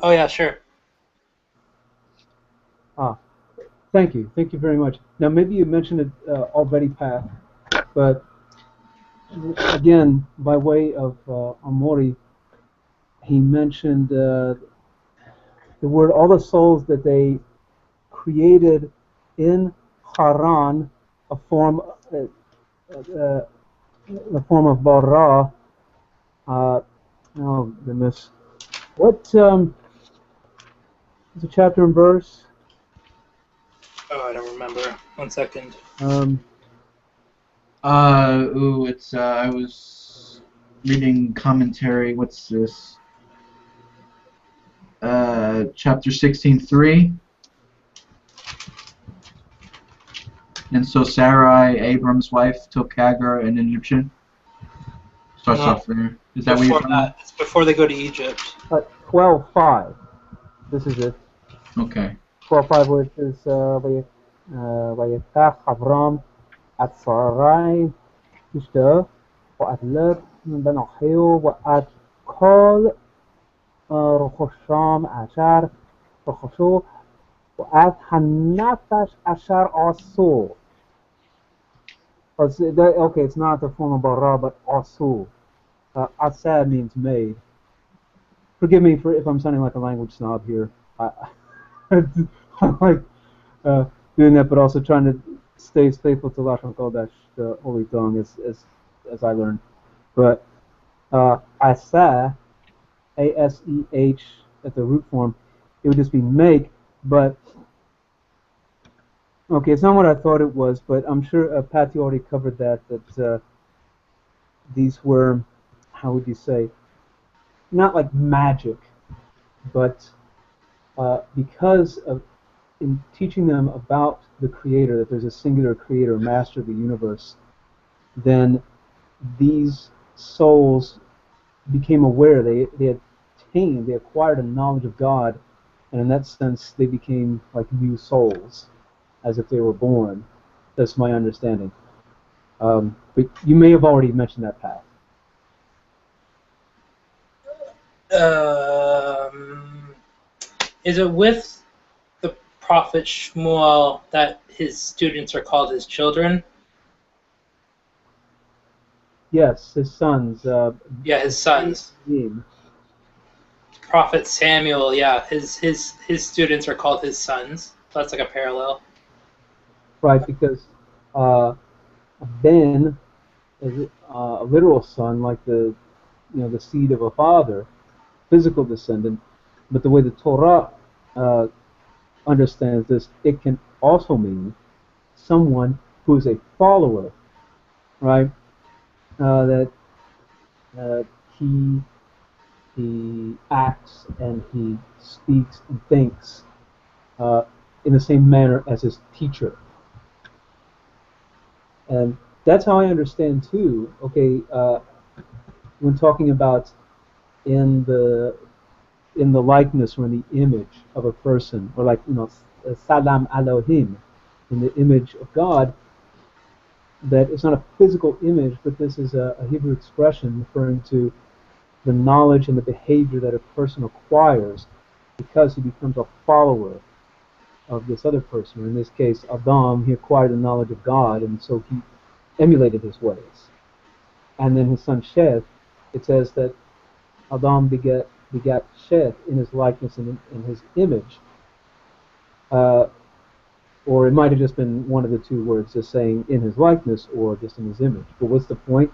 Oh yeah, sure. Thank you very much. Now maybe you mentioned it already, Pat, but again, by way of Amori, he mentioned the word, all the souls that they created in Haran, a form, the form of bara. Oh goodness, what is the chapter and verse? Oh, I don't remember. 1 second. It's I was reading commentary. What's this? Chapter 16:3. And so Sarai, Abram's wife, took Hagar, an Egyptian. Starts No, off there. Is that what you're talking about? it's before they go to Egypt. 12:5. This is it. Okay. 12:5, where it says, "Vayetach Avram at Sarai ishto, va'atlet ben Achiu, va'at kol rochosham ashar rochoshu, va'at hanafesh ashar asu." Okay, it's not the form of bara, but asu. Asa means made. Forgive me for if I'm sounding like a language snob here. I like doing that, but also trying to stay faithful to Lashon Kodesh, the Holy Tongue, as I learned. But Aseh, Aseh, at the root form, it would just be make. But okay, it's not what I thought it was. But I'm sure Pat, you already covered that. That these were, how would you say, not like magic, but because of in teaching them about the Creator, that there's a singular Creator, Master of the universe, then these souls became aware. They acquired a knowledge of God, and in that sense, they became like new souls, as if they were born. That's my understanding. But you may have already mentioned that, Pat. Is it with the prophet Shmuel that his students are called his children? Yes, his sons. Yeah, his sons. Prophet Samuel, yeah, his students are called his sons. So that's like a parallel. Right, because Ben is a literal son, like the seed of a father, physical descendant. But the way the Torah understands this, it can also mean someone who is a follower, right? That uh, he acts and he speaks and thinks in the same manner as his teacher, and that's how I understand too. Okay, when talking about in the likeness or in the image of a person, or like Salam Elohim, in the image of God, that it's not a physical image, but this is a Hebrew expression referring to the knowledge and the behavior that a person acquires because he becomes a follower of this other person. Or in this case, Adam, he acquired the knowledge of God, and so he emulated his ways. And then his son Sheth, it says that Adam begat Sheth in his likeness and in his image. Uh, or it might have just been one of the two words, just saying in his likeness or just in his image. But what's the point?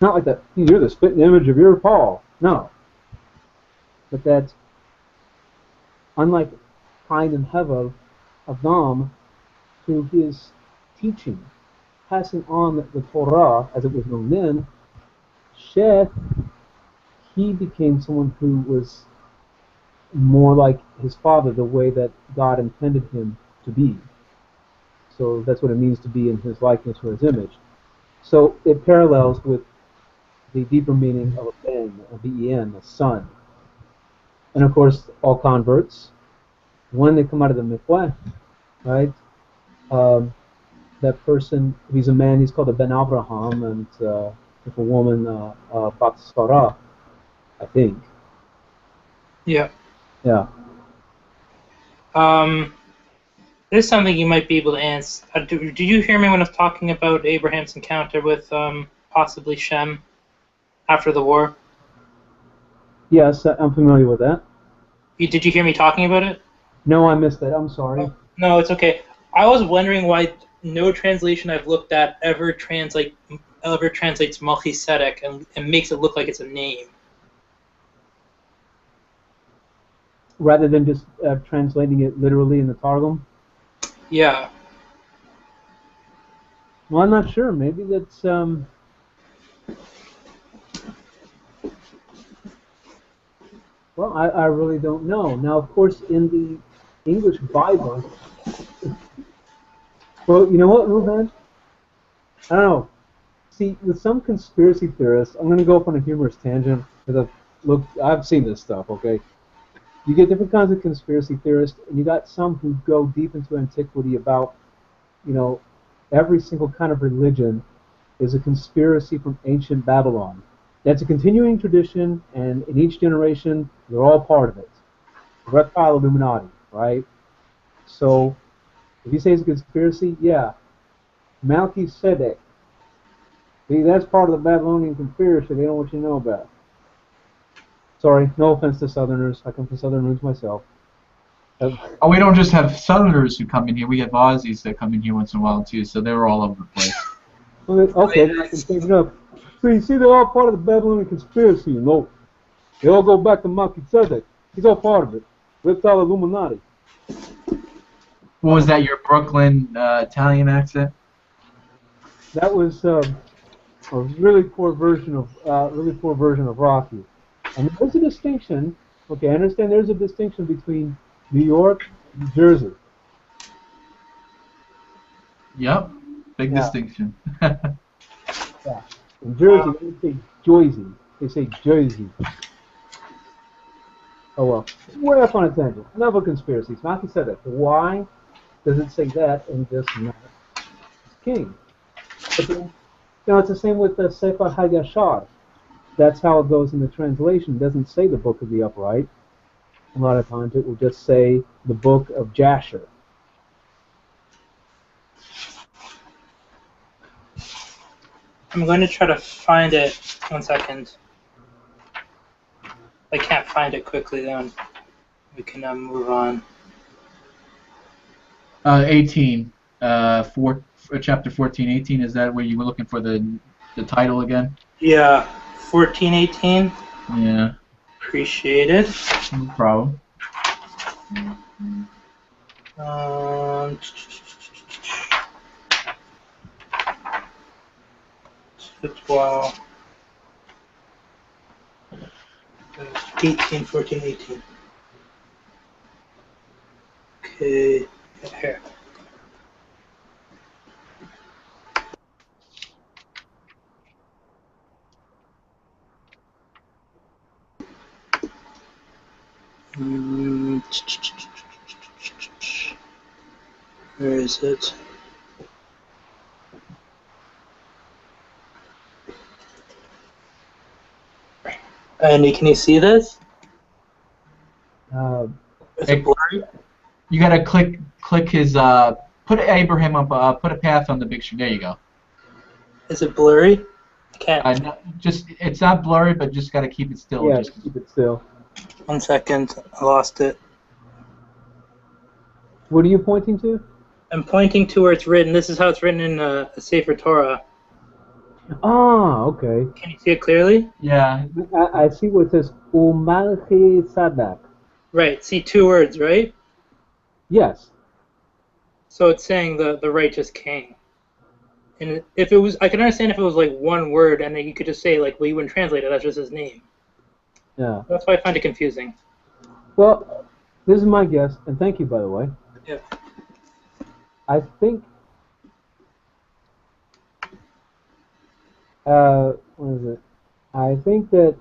Not like that, you're the spitting image of your Paul. No. But that, unlike Cain and Hevel, Adam, through his teaching, passing on the Torah as it was known then, Sheth, he became someone who was more like his father, the way that God intended him to be. So that's what it means to be in his likeness or his image. So it parallels with the deeper meaning of a ben, a ben, a son. And of course, all converts, when they come out of the mikveh, right? Um, that person, if he's a man, he's called a ben Abraham, and if a woman, bat Sarah, I think. Yeah. Yeah. There's something you might be able to answer. Did you hear me when I was talking about Abraham's encounter with possibly Shem after the war? Yes, I'm familiar with that. Did you hear me talking about it? No, I missed that. I'm sorry. No, it's okay. I was wondering why no translation I've looked at ever translates Melchizedek and makes it look like it's a name. Rather than just translating it literally in the Targum? Yeah. Well, I'm not sure. Maybe that's... Well, I really don't know. Now, of course, in the English Bible... Well, you know what, Ruben? I don't know. See, with some conspiracy theorists, I'm going to go off on a humorous tangent because I've seen this stuff, okay? You get different kinds of conspiracy theorists, and you got some who go deep into antiquity about, every single kind of religion is a conspiracy from ancient Babylon. That's a continuing tradition, and in each generation, they're all part of it. The reptile Illuminati, right? So, if you say it's a conspiracy, yeah. Melchizedek. See, that's part of the Babylonian conspiracy they don't want you to know about. Sorry, no offense to Southerners. I come from Southern roots myself. Oh, we don't just have Southerners who come in here. We have Aussies that come in here once in a while too. So they're all over the place. Okay, then I can change it up. So you see, they're all part of the Babylonian conspiracy, you know. They all go back to Melchizedek. He's all part of it. Reptile Illuminati. What was that? Your Brooklyn Italian accent? That was a really poor version of Rocky. And there's a distinction. Okay, I understand there's a distinction between New York and New Jersey. Yep, big distinction. Yeah. In Jersey, they say Jersey. They say Jersey. Oh well. Way off on a tangent. Enough of conspiracies. Matthew said that. Why does it say that and just not king? But then, it's the same with the Sefer HaYashar. That's how it goes in the translation. It doesn't say the Book of the Upright. A lot of times it will just say the Book of Jasher. I'm going to try to find it. 1 second. I can't find it quickly, then we can move on. 18, chapter 14, 18. Is that where you were looking for the title again? Yeah, 14:18. Yeah. Appreciate it. No problem. Wow. 18, 14, 18. Okay, here. Where is it? Andy, can you see this? Is it blurry? You gotta click his put Abraham up, put a path on the picture. There you go. Is it blurry? I can't. No, it's not blurry, but just gotta keep it still. Yeah, keep it still. 1 second, I lost it. What are you pointing to? I'm pointing to where it's written. This is how it's written in a Sefer Torah. Ah, okay. Can you see it clearly? Yeah. I see where it says Umalchi Sadak. Right. See two words, right? Yes. So it's saying the righteous king. And if it was, I can understand if it was like one word, and then you could just say like, well, you wouldn't translate it. That's just his name. Yeah. That's why I find it confusing. Well, this is my guess, and thank you, by the way. Yeah. I think, what is it? I think that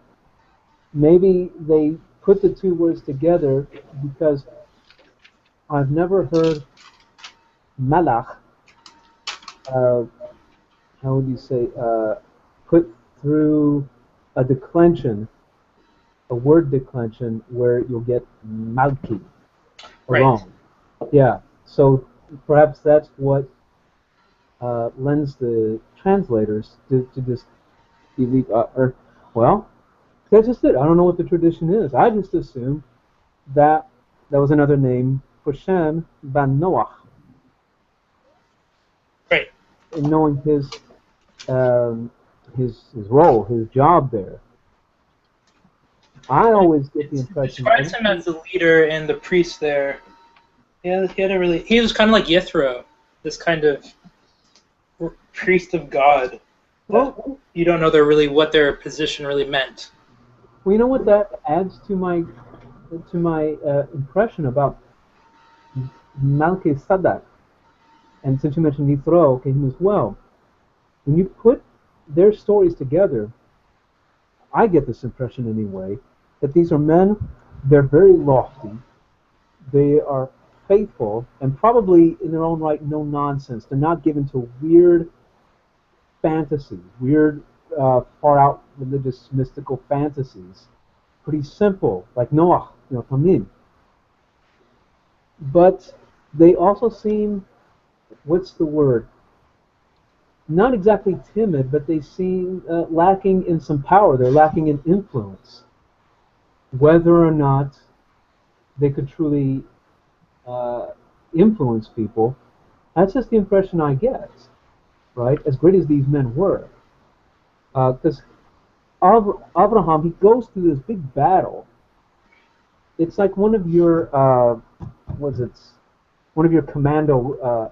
maybe they put the two words together because I've never heard malach, uh, how would you say, put through a declension, a word declension, where you'll get malki Right. alone. Yeah. So perhaps that's what lends the translators to just believe, well, that's just it. I don't know what the tradition is. I just assume that that was another name for Shem ban Noach, Right. and knowing his role, his job there. I always get the It impression describes him everything. as the leader and the priest there. Yeah, he had a really. He was kind of like Yithro, this kind of priest of God. That Well, you don't know really what their position really meant. well, you know what that adds to my impression about Melchizedek, and since you mentioned Yithro, okay, him as well. When you put their stories together, I get this impression anyway, that these are men, they're very lofty, they are faithful, and probably in their own right, no nonsense. They're not given to weird fantasies, weird, far out religious, mystical fantasies. Pretty simple, like Noah, Tamim. But they also seem, what's the word? Not exactly timid, but they seem lacking in some power. They're lacking in influence. Whether or not they could truly uh, influence people, that's just the impression I get, right? As great as these men were. Because Abraham, he goes through this big battle. It's like one of your, what's it, one of your commando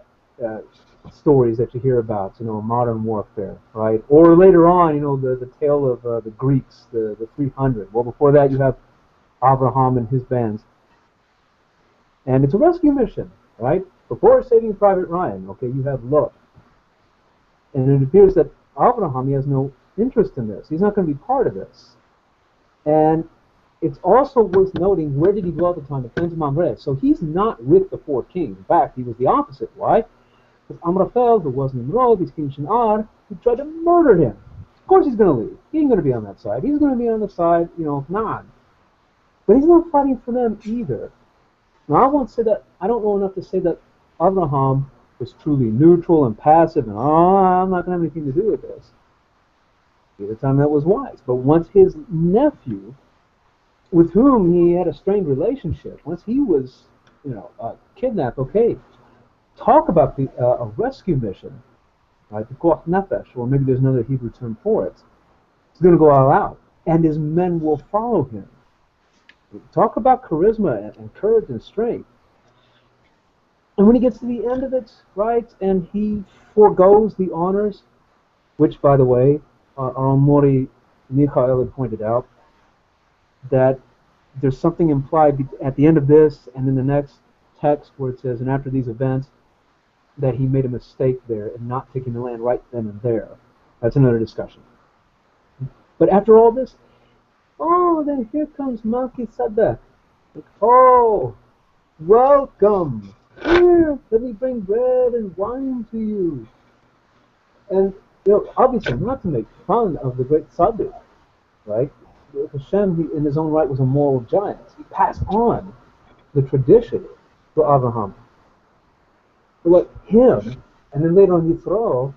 stories that you hear about, modern warfare, right? Or later on, the tale of the Greeks, the 300. Well, before that, you have Abraham and his bands. And it's a rescue mission, right? Before Saving Private Ryan, okay, you have Lot. And it appears that Abraham, he has no interest in this. He's not going to be part of this. And it's also worth noting, where did he dwell at the time? At Plains of Mamre. So he's not with the four kings. In fact, he was the opposite. Why? Because Amraphel, who was Nimrod, he's King Shinar, who tried to murder him. Of course he's going to leave. He ain't going to be on that side. He's going to be on the side, of Nod. But he's not fighting for them either. Now, I won't say that, I don't know enough to say that Abraham was truly neutral and passive and, I'm not going to have anything to do with this. At the time that was wise. But once his nephew, with whom he had a strained relationship, once he was, kidnapped, okay, talk about a rescue mission, right? The Koach Nefesh, or maybe there's another Hebrew term for it. He's going to go all out, and his men will follow him. Talk about charisma and courage and strength. And when he gets to the end of it, right, and he foregoes the honors, which, by the way, our own Mori Michael had pointed out, that there's something implied at the end of this and in the next text where it says, and after these events, that he made a mistake there in not taking the land right then and there. That's another discussion. But after all this, then here comes Melchizedek. Like, welcome. Here, let me bring bread and wine to you. And, obviously not to make fun of the great Tzaddik, right? Hashem, in his own right, was a moral giant. He passed on the tradition to Abraham. But him, and then later on Yithro,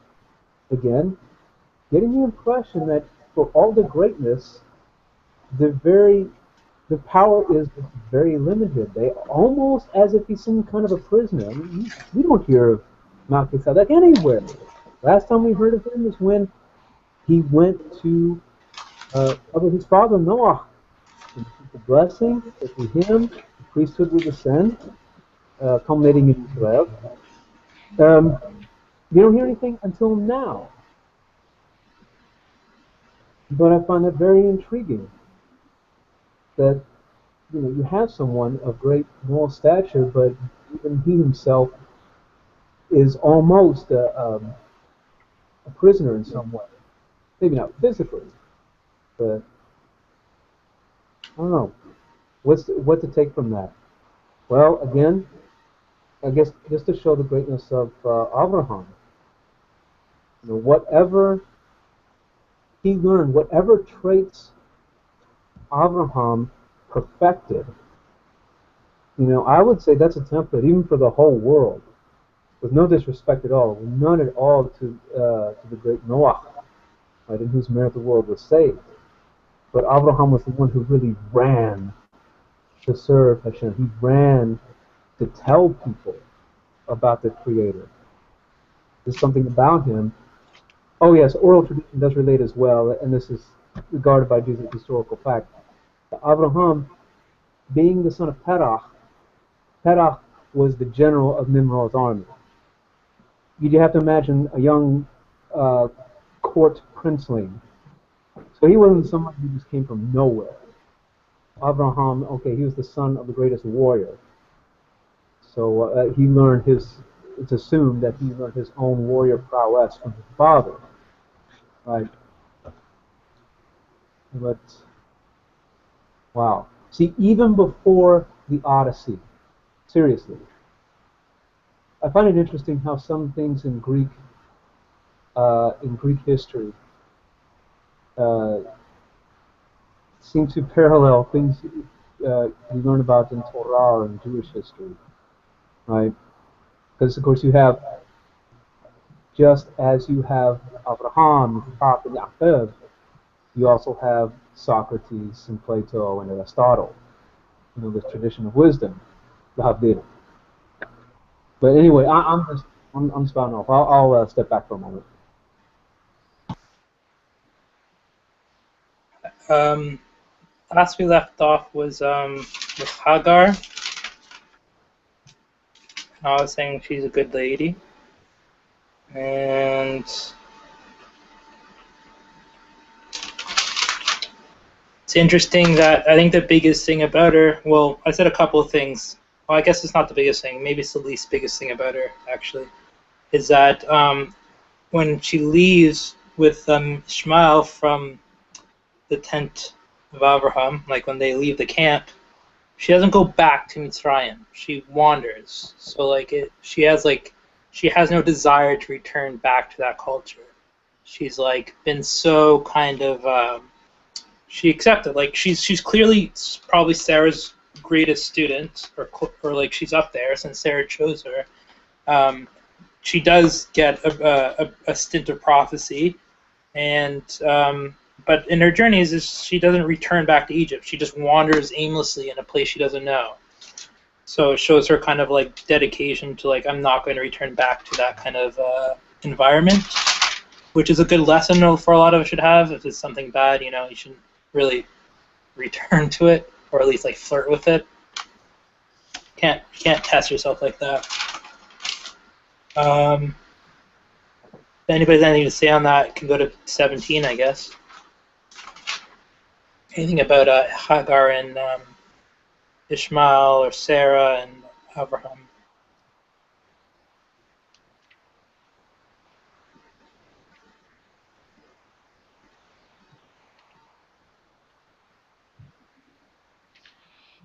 again, getting the impression that for all the greatness, they're very the power is very limited. They almost as if he's some kind of a prisoner. I mean, we don't hear of Melchizedek anywhere. Last time we heard of him is when he went to his father Noah. And the blessing that through him the priesthood would descend, culminating in Israel. We don't hear anything until now. But I find that very intriguing that you have someone of great moral stature, but even he himself is almost a prisoner in some way. Maybe not physically, but I don't know. What to take from that? Well, again, I guess just to show the greatness of Abraham. Whatever he learned, whatever traits Abraham perfected, I would say that's a template even for the whole world, with no disrespect at all, none at all to the great Noah, right, in whose merit the world was saved. But Abraham was the one who really ran to serve Hashem. He ran to tell people about the Creator. There's something about him. Oh yes, oral tradition does relate as well, and this is regarded by Jews as historical fact. Abraham, being the son of Terach was the general of Nimrod's army. You have to imagine a young court princeling. So he wasn't someone who just came from nowhere. Abraham, okay, he was the son of the greatest warrior. So he learned it's assumed that he learned his own warrior prowess from his father. Right? But, wow. See, even before the Odyssey, seriously, I find it interesting how some things in Greek history seem to parallel things you learn about in Torah or in Jewish history, right? Because of course you have, just as you have Abraham, Isaac, and Yaakov, you also have Socrates and Plato and Aristotle. This tradition of wisdom, the Havdilah. But anyway, I'm spouting off. I'll step back for a moment. Last we left off was with Hagar. I was saying she's a good lady, and it's interesting that I think the biggest thing about her, well, I said a couple of things. Well, I guess it's not the biggest thing. Maybe it's the least biggest thing about her, actually, is that when she leaves with Ishmael from the tent of Abraham, like when they leave the camp, she doesn't go back to Mitzrayim. She wanders. So she has no desire to return back to that culture. She's been so kind of she accepted. She's clearly probably Sarah's greatest student, or she's up there since Sarah chose her. She does get a stint of prophecy, and but in her journeys, she doesn't return back to Egypt. She just wanders aimlessly in a place she doesn't know. So it shows her kind of dedication to I'm not going to return back to that kind of environment, which is a good lesson for a lot of us should have. If it's something bad, you shouldn't really return to it, or at least flirt with it. You can't test yourself like that. If anybody's anything to say on that, can go to 17, I guess. Anything about Hagar and Ishmael or Sarah and Abraham?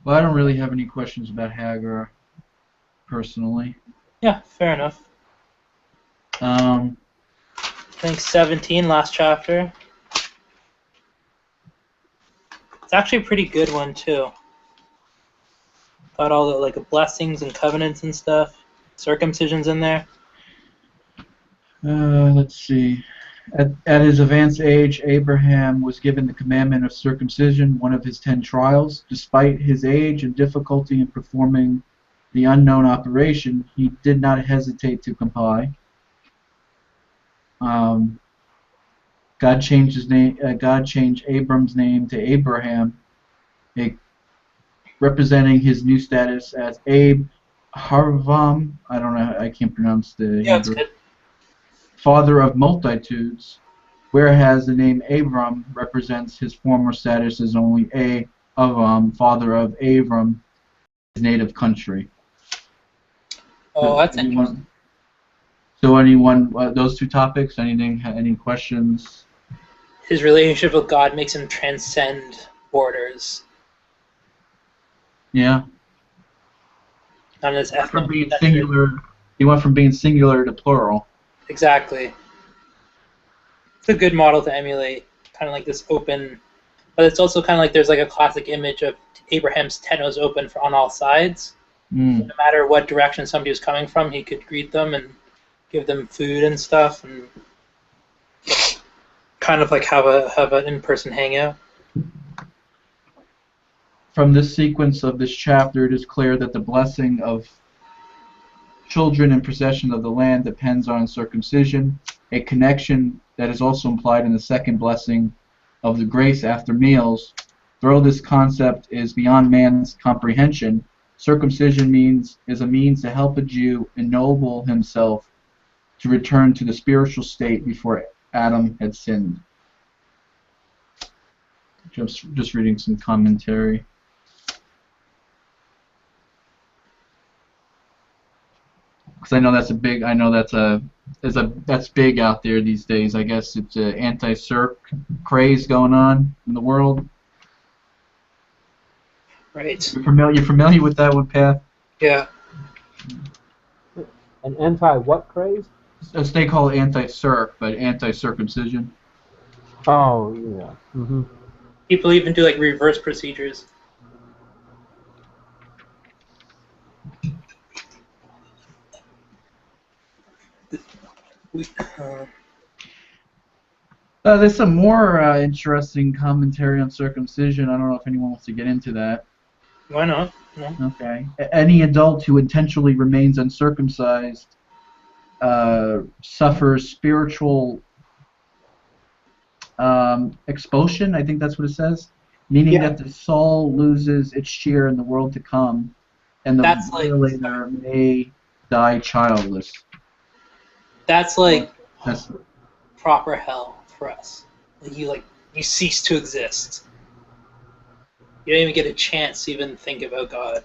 Well, I don't really have any questions about Hagar, personally. Yeah, fair enough. I think 17, last chapter. It's actually a pretty good one, too. Got all the blessings and covenants and stuff. Circumcision's in there. Let's see. At his advanced age, Abraham was given the commandment of circumcision, one of his 10 trials. Despite his age and difficulty in performing the unknown operation, he did not hesitate to comply. Um, God changed his name. God changed Abram's name to Abraham, a, representing his new status as Abe Harvam. I don't know. I can't pronounce the Yeah, it's Hebrew. good. Father of multitudes, whereas the name Abram represents his former status as only Avram, father of Abram, his native country. Oh, that's interesting. Those two topics, any questions? His relationship with God makes him transcend borders, Yeah. not as From being ethnocentric. singular, he went from being singular to plural. Exactly. It's a good model to emulate, kind of like this open, but it's also kind of like there's like a classic image of Abraham's tent was open on all sides. So no matter what direction somebody was coming from, he could greet them and give them food and stuff, and kind of like have an in-person hangout. From this sequence of this chapter, it is clear that the blessing of children in possession of the land depends on circumcision, a connection that is also implied in the second blessing of the grace after meals. Though this concept is beyond man's comprehension, circumcision is a means to help a Jew ennoble himself to return to the spiritual state before Adam had sinned. Just reading some commentary. Because I know that's big out there these days. I guess it's an anti-circ craze going on in the world. Right. You're familiar with that one, Pat? Yeah. An anti-what craze? They call it anti-circ, but anti-circumcision. Oh, yeah. Mm-hmm. People even do like reverse procedures. There's some more interesting commentary on circumcision. I don't know if anyone wants to get into that. Why not? No. Okay. Any adult who intentionally remains uncircumcised suffers spiritual expulsion. I think that's what it says, meaning that the soul loses its share in the world to come, and the violator may die childless. That's like That's proper hell for us. You cease to exist. You don't even get a chance to even think about God.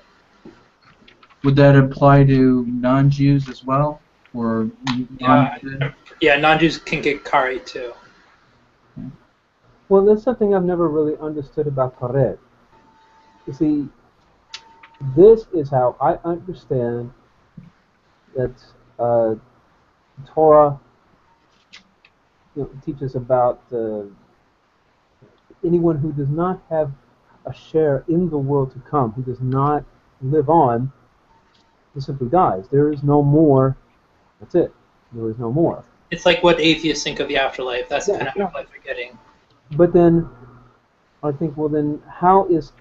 Would that apply to non-Jews as well, or non-Jews can get kari too. Well, that's something I've never really understood about karet. You see, this is how I understand that Torah teaches about anyone who does not have a share in the world to come, who does not live on, he simply dies. There is no more. That's it. There is no more. It's like what atheists think of the afterlife. That's the kind of afterlife they're getting. But then I think, well, then how is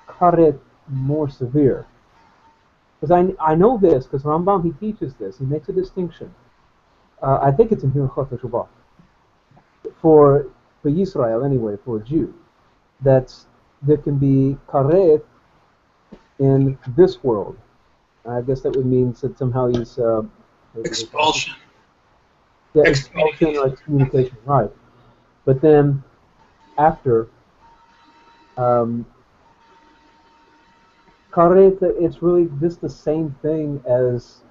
karet more severe? Because I know this, because Rambam, he teaches this. He makes a distinction. I think it's in Hilchot Teshuvah. For Yisrael, anyway, for a Jew, that there can be karet in this world. I guess that would mean that somehow he's... expulsion. Yeah, expulsion or excommunication, right. But then, after... karet, it's really just the same thing as,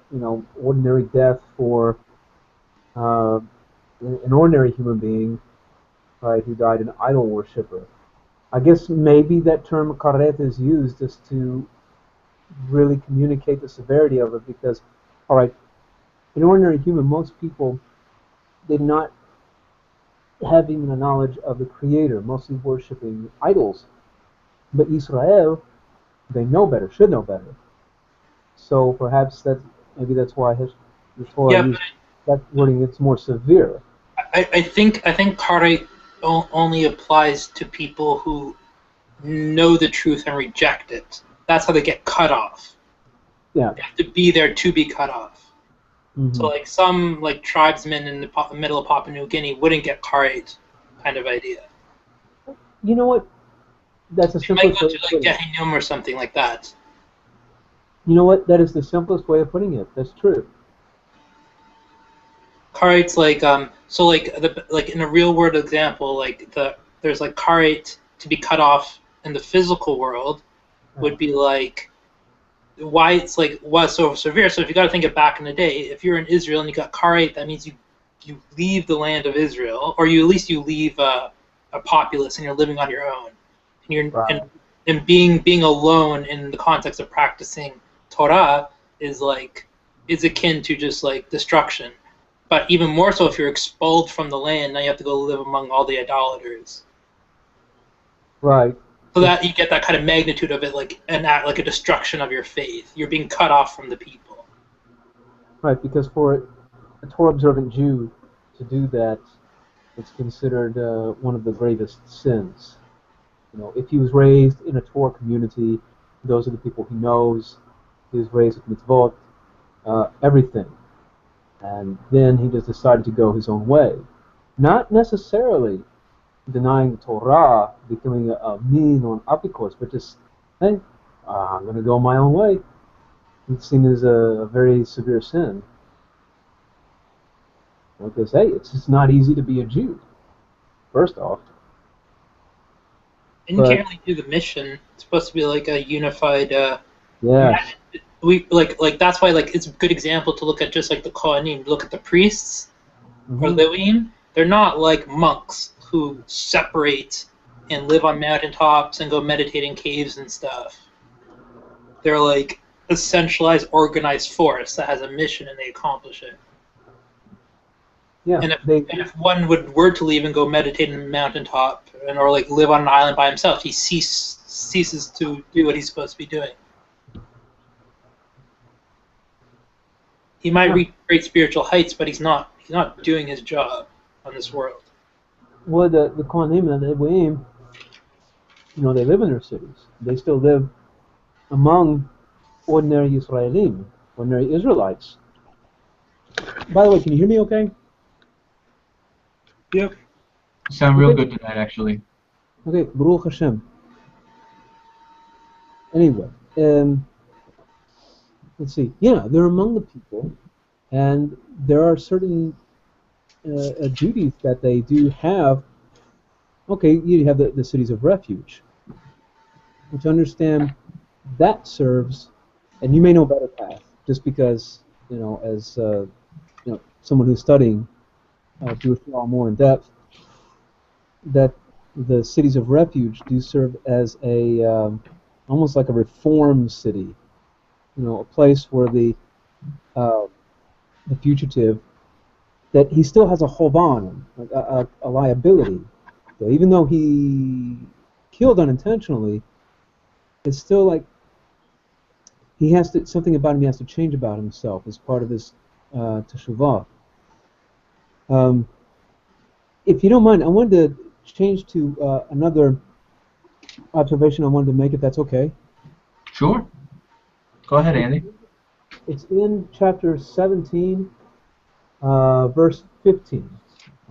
ordinary death for an ordinary human being, right, who died an idol worshiper. I guess maybe that term karet is used just to really communicate the severity of it, because, all right, an ordinary human, most people did not have even a knowledge of the Creator, mostly worshiping idols. But Israel, they know better, should know better. So perhaps that's why the Torah used that wording. It's more severe. I think karet only applies to people who know the truth and reject it. That's how they get cut off. Yeah. They have to be there to be cut off. So Hmm. like some like tribesmen in the middle of Papua New Guinea wouldn't get karet kind of idea. You know what? That's the They might simplest go way to of like putting it. Gehinnom or something like that. You know what? That is the simplest way of putting it. That's true. Karet's like so like in a real world example, like there's like karet to be cut off in the physical world would be like why it's like why so severe. So if you got to think of back in the day, if you're in Israel and you got karet, that means you leave the land of Israel, or you at least you leave a populace and you're living on your own, and you're Right. and being alone in the context of practicing Torah is like is akin to just like destruction. But even more so if you're expelled from the land, now you have to go live among all the idolaters. Right. So It's that you get that kind of magnitude of it, like an act, like a destruction of your faith. You're being cut off from the people. right because for a Torah observant Jew to do that, it's considered one of the gravest sins. You know, if he was raised in a Torah community, those are the people he knows. He was raised with mitzvot, everything, and then he just decided to go his own way, not necessarily denying the Torah, becoming a mean or an apikos, but just hey, I'm going to go my own way. It's seen as a very severe sin. Because hey, it's just not easy to be a Jew. First off, And you but can't really do the mission. It's supposed to be like a unified. yes. We like that's why like it's a good example to look at just like the Kohanim. Look at the priests or Hmm. Levim. They're not like monks who separate and live on mountaintops and go meditate in caves and stuff. They're like a centralized, organized force that has a mission and they accomplish it. Yeah, And they. if one were to leave and go meditate in a mountaintop and or like live on an island by himself, he ceases to do what he's supposed to be doing. He might Yeah. reach great spiritual heights, but he's not doing his job on this world. Well, the Kohanim and the Leviim, they live in their cities. They still live among ordinary Israelim, ordinary Israelites. By the way, can you hear me? Okay. Yep. You sound real Okay. good tonight, actually. Okay. Baruch Hashem. Anyway, let's see. Yeah, they're among the people, and there are certain duties that they do have. Okay, you have the cities of refuge, which understand that serves, and you may know better path, just because as someone who's studying Jewish law more in depth, that the cities of refuge do serve as a almost like a reform city, a place where the fugitive, that he still has a hold on, like a liability. So even though he killed unintentionally, it's still like he has to, something about him he has to change about himself as part of his teshuvah. Um, if you don't mind, I wanted to change to another observation I wanted to make, if that's okay. Sure. Go ahead, Andy. It's in chapter 17, verse 15.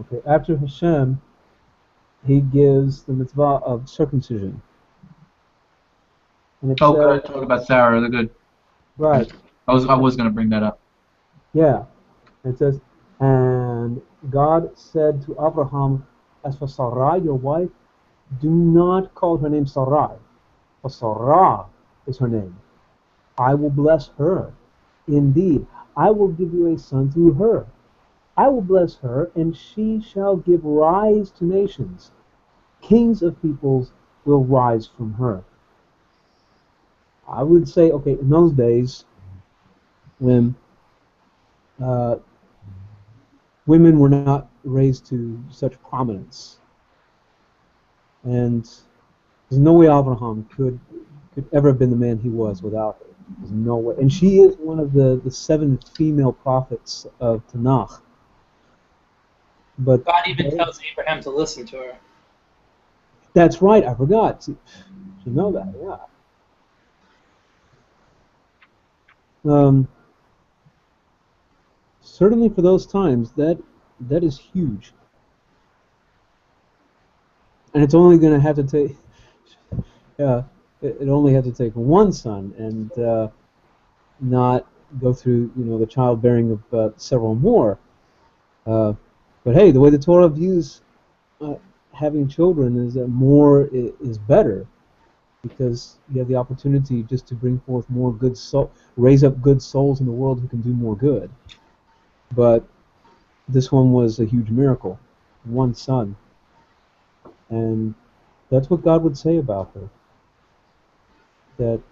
Okay, after Hashem, he gives the mitzvah of circumcision. And it Oh, says, good. Talk about Sarah. They're good. right, I was gonna bring that up. yeah. It says, and God said to Abraham, as for Sarai, your wife, do not call her name Sarai, for Sarah is her name. I will bless her. Indeed, I will give you a son through her. I will bless her, and she shall give rise to nations. Kings of peoples will rise from her. I would say, okay, in those days, when women were not raised to such prominence, and there's no way Abraham could ever have been the man he was without her. There's no way. And she is one of the seven female prophets of Tanakh. But God even tells Abraham to listen to her. that's right. I forgot. You know that, yeah. Certainly for those times, that is huge, and it's only going to have to take. It only had to take one son, and not go through, the childbearing of several more. Uh, but hey, the way the Torah views uh, having children is that more is better, because you have the opportunity just to bring forth more good soul, raise up good souls in the world who can do more good. But this one was a huge miracle, one son, and that's what God would say about her, that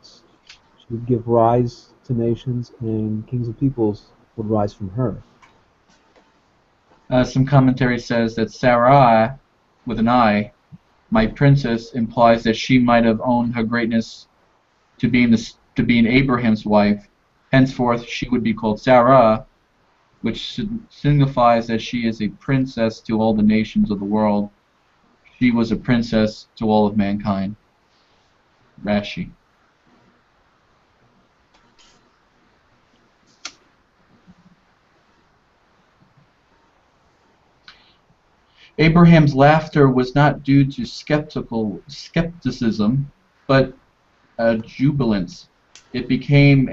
she would give rise to nations and kings of peoples would rise from her. Some commentary says that Sarai, with an I, my princess, implies that she might have owned her greatness to being Abraham's wife. Henceforth, she would be called Sarah, which signifies that she is a princess to all the nations of the world. She was a princess to all of mankind. Rashi. Abraham's laughter was not due to skepticism, but jubilance. It became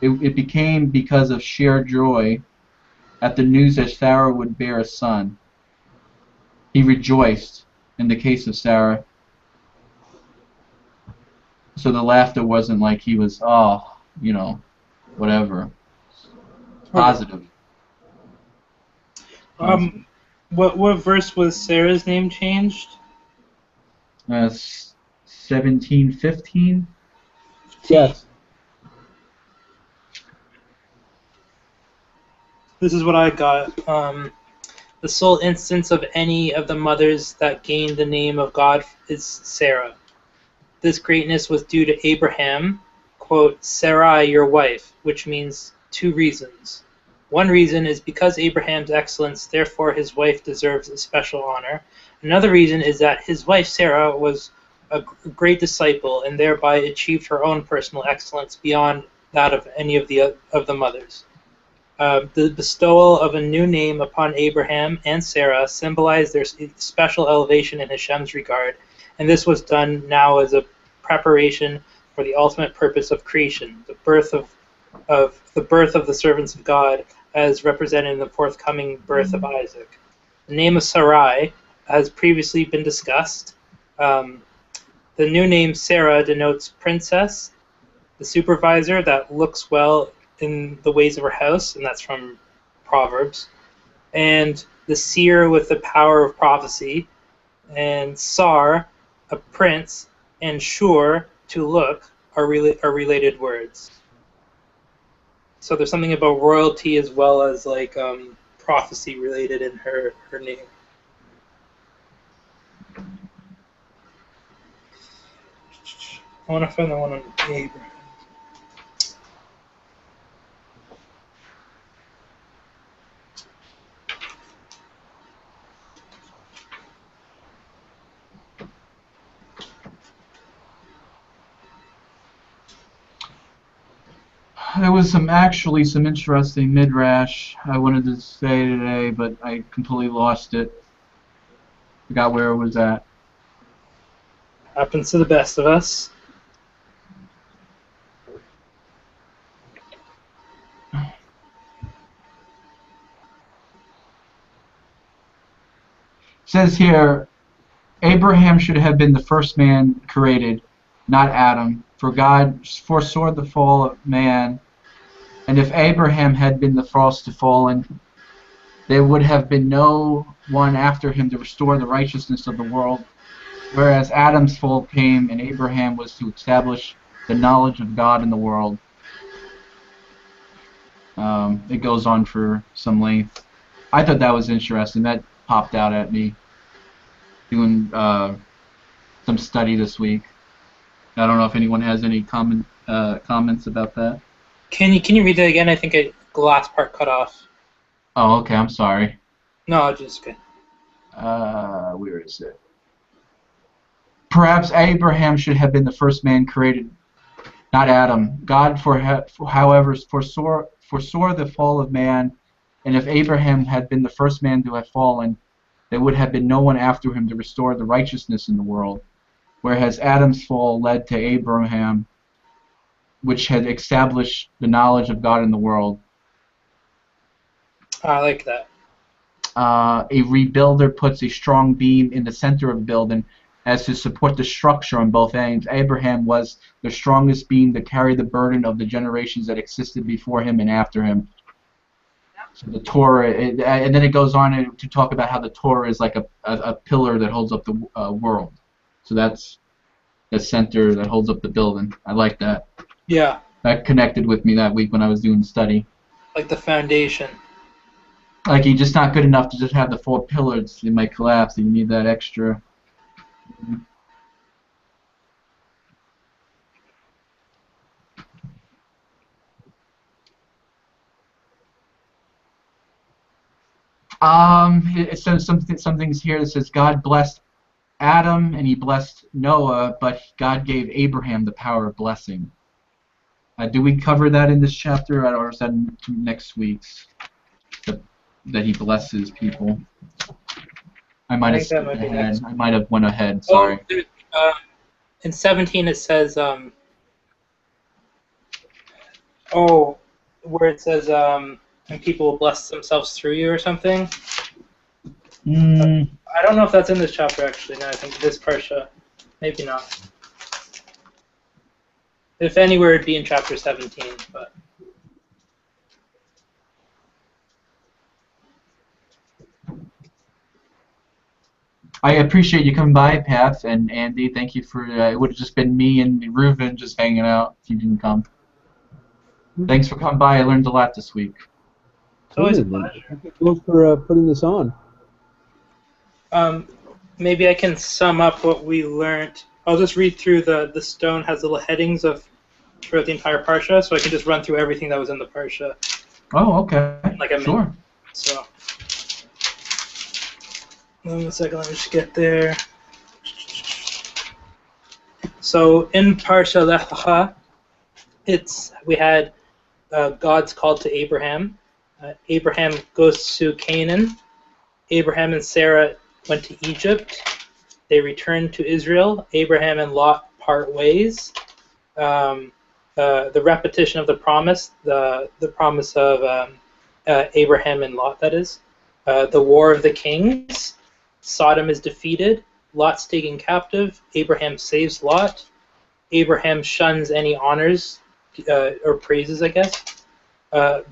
it became because of sheer joy at the news that Sarah would bear a son. He rejoiced in the case of Sarah. So the laughter wasn't like he was, whatever. Okay. Positive. Positive. What verse was Sarah's name changed? 1715. Yes. This is what I got. The sole instance of any of the mothers that gained the name of God is Sarah. This greatness was due to Abraham, quote, Sarai your wife, which means two reasons. One reason is because Abraham's excellence, therefore his wife deserves a special honor. Another reason is that his wife Sarah was a great disciple and thereby achieved her own personal excellence beyond that of any of the mothers. The bestowal of a new name upon Abraham and Sarah symbolized their special elevation in Hashem's regard, and this was done now as a preparation for the ultimate purpose of creation, the birth of the servants of God, as represented in the forthcoming birth of Isaac. The name of Sarai has previously been discussed. The new name Sarah denotes princess, the supervisor that looks well in the ways of her house, and that's from Proverbs, and the seer with the power of prophecy, and Sar, a prince, and Shur, to look, are related words. So there's something about royalty as well as like prophecy related in her name. I want to find the one on Abraham. There was some interesting midrash I wanted to say today, but I completely lost it. Forgot where it was at. Happens to the best of us. It says here, Abraham should have been the first man created, not Adam, for God foresaw the fall of man, and if Abraham had been the first to fallen, there would have been no one after him to restore the righteousness of the world, whereas Adam's fall came and Abraham was to establish the knowledge of God in the world. It goes on for some length. I thought that was interesting. That popped out at me doing some study this week. I don't know if anyone has any comments about that. Can you read that again? I think the last part cut off. Oh, okay. I'm sorry. No, just kidding. Where is it? Perhaps Abraham should have been the first man created, not Adam. God, however, foresaw the fall of man, and if Abraham had been the first man to have fallen, there would have been no one after him to restore the righteousness in the world. Whereas Adam's fall led to Abraham, which had established the knowledge of God in the world. I like that. A rebuilder puts a strong beam in the center of the building as to support the structure on both ends. Abraham was the strongest beam to carry the burden of the generations that existed before him and after him. So the Torah, and then it goes on to talk about how the Torah is like a pillar that holds up the world. So that's the center that holds up the building. I like that. Yeah. That connected with me that week when I was doing the study. Like the foundation. Like you're just not good enough to just have the 4 pillars. It might collapse, and you need that extra. It says some things here that says God blessed Adam and he blessed Noah, but God gave Abraham the power of blessing. Do we cover that in this chapter, or is that next week's? That he blesses people. I might have skipped ahead. I might have went ahead. Sorry. In 17 it says, where it says, and people will bless themselves through you or something. I don't know if that's in this chapter actually. No, I think this Parsha. Maybe not. If anywhere, it'd be in chapter 17. But I appreciate you coming by, Pat and Andy. Thank you for. It would have just been me and Reuven just hanging out if you didn't come. Thanks for coming by. I learned a lot this week. it's always a pleasure. Thank you both for putting this on. Maybe I can sum up what we learned. I'll just read through the stone has little headings throughout the entire Parsha, so I can just run through everything that was in the Parsha. Oh, okay. Like I sure. Mentioned. So, one second, let me just get there. So in Parshah Lech Lecha, we had God's call to Abraham. Abraham goes to Canaan. Abraham and Sarah went to Egypt. They returned to Israel. Abraham and Lot part ways. The repetition of the promise, the promise of Abraham and Lot, that is. The War of the Kings. Sodom is defeated. Lot's taken captive. Abraham saves Lot. Abraham shuns any honors or praises, I guess.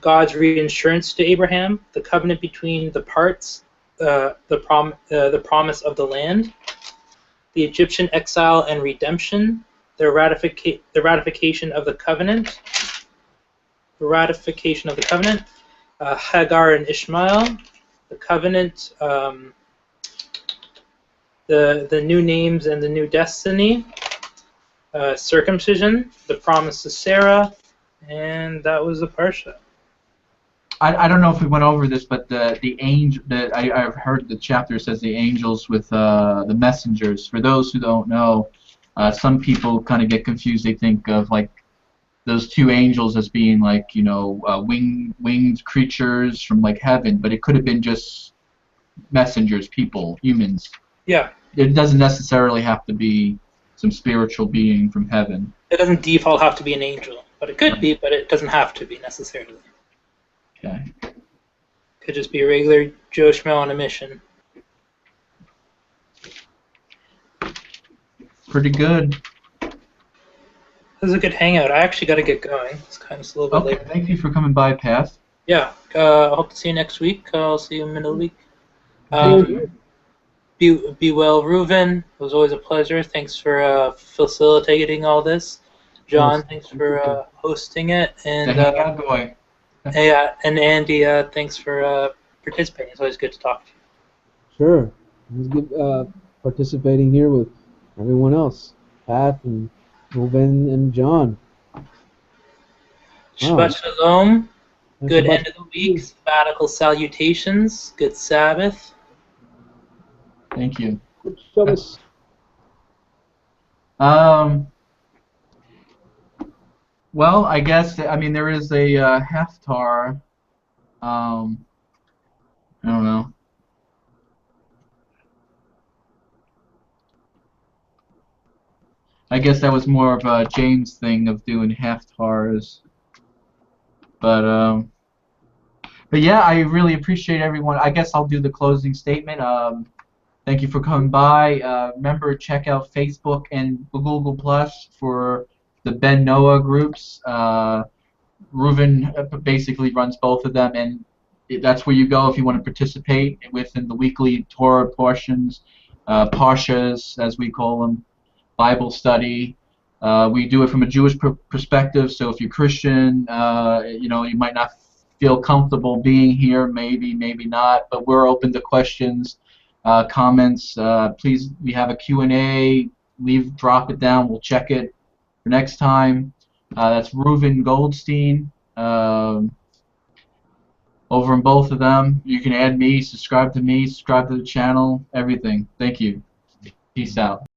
God's reinsurance to Abraham. The covenant between the parts. The promise of the land. The Egyptian exile and redemption. The ratification of the covenant. Hagar and Ishmael. The covenant. The new names and the new destiny. Circumcision. The promise to Sarah. And that was the Parsha. I don't know if we went over this, but the angel that I've heard the chapter says the angels with the messengers. For those who don't know, some people kind of get confused. They think of like those 2 angels as being like winged creatures from like heaven, but it could have been just messengers, people, humans. Yeah. It doesn't necessarily have to be some spiritual being from heaven. It doesn't default have to be an angel, but it could be, but it doesn't have to be necessarily. Okay. Could just be a regular Joe Schmo on a mission. Pretty good. This is a good hangout. I actually got to get going. It's kind of slow, but later. Thank you for coming by, Pat. Yeah. I hope to see you next week. I'll see you in the middle of the week. Be well, Reuven. It was always a pleasure. Thanks for facilitating all this. John, thanks for hosting it. And and Andy, thanks for participating. It's always good to talk to you. Sure. It was good participating here with everyone else. Pat and Reuven and John. Shabbat Shalom. Good end of the week. Sabbatical salutations. Good Sabbath. Thank you. Good Shabbos. Well, I guess I mean there is a Haftar. I don't know. I guess that was more of a James thing of doing Haftars. But yeah, I really appreciate everyone. I guess I'll do the closing statement. Thank you for coming by. Remember, check out Facebook and Google Plus for the Ben Noah groups. Reuven basically runs both of them, and that's where you go if you want to participate within the weekly Torah portions, Parshas, as we call them, Bible study. We do it from a Jewish perspective, so if you're Christian, you might not feel comfortable being here, maybe not, but we're open to questions, comments. Please, we have a Q&A. Drop it down. We'll check it for next time. That's Reuven Goldstein. Over in both of them. You can add me, subscribe to the channel, everything. Thank you. Peace out.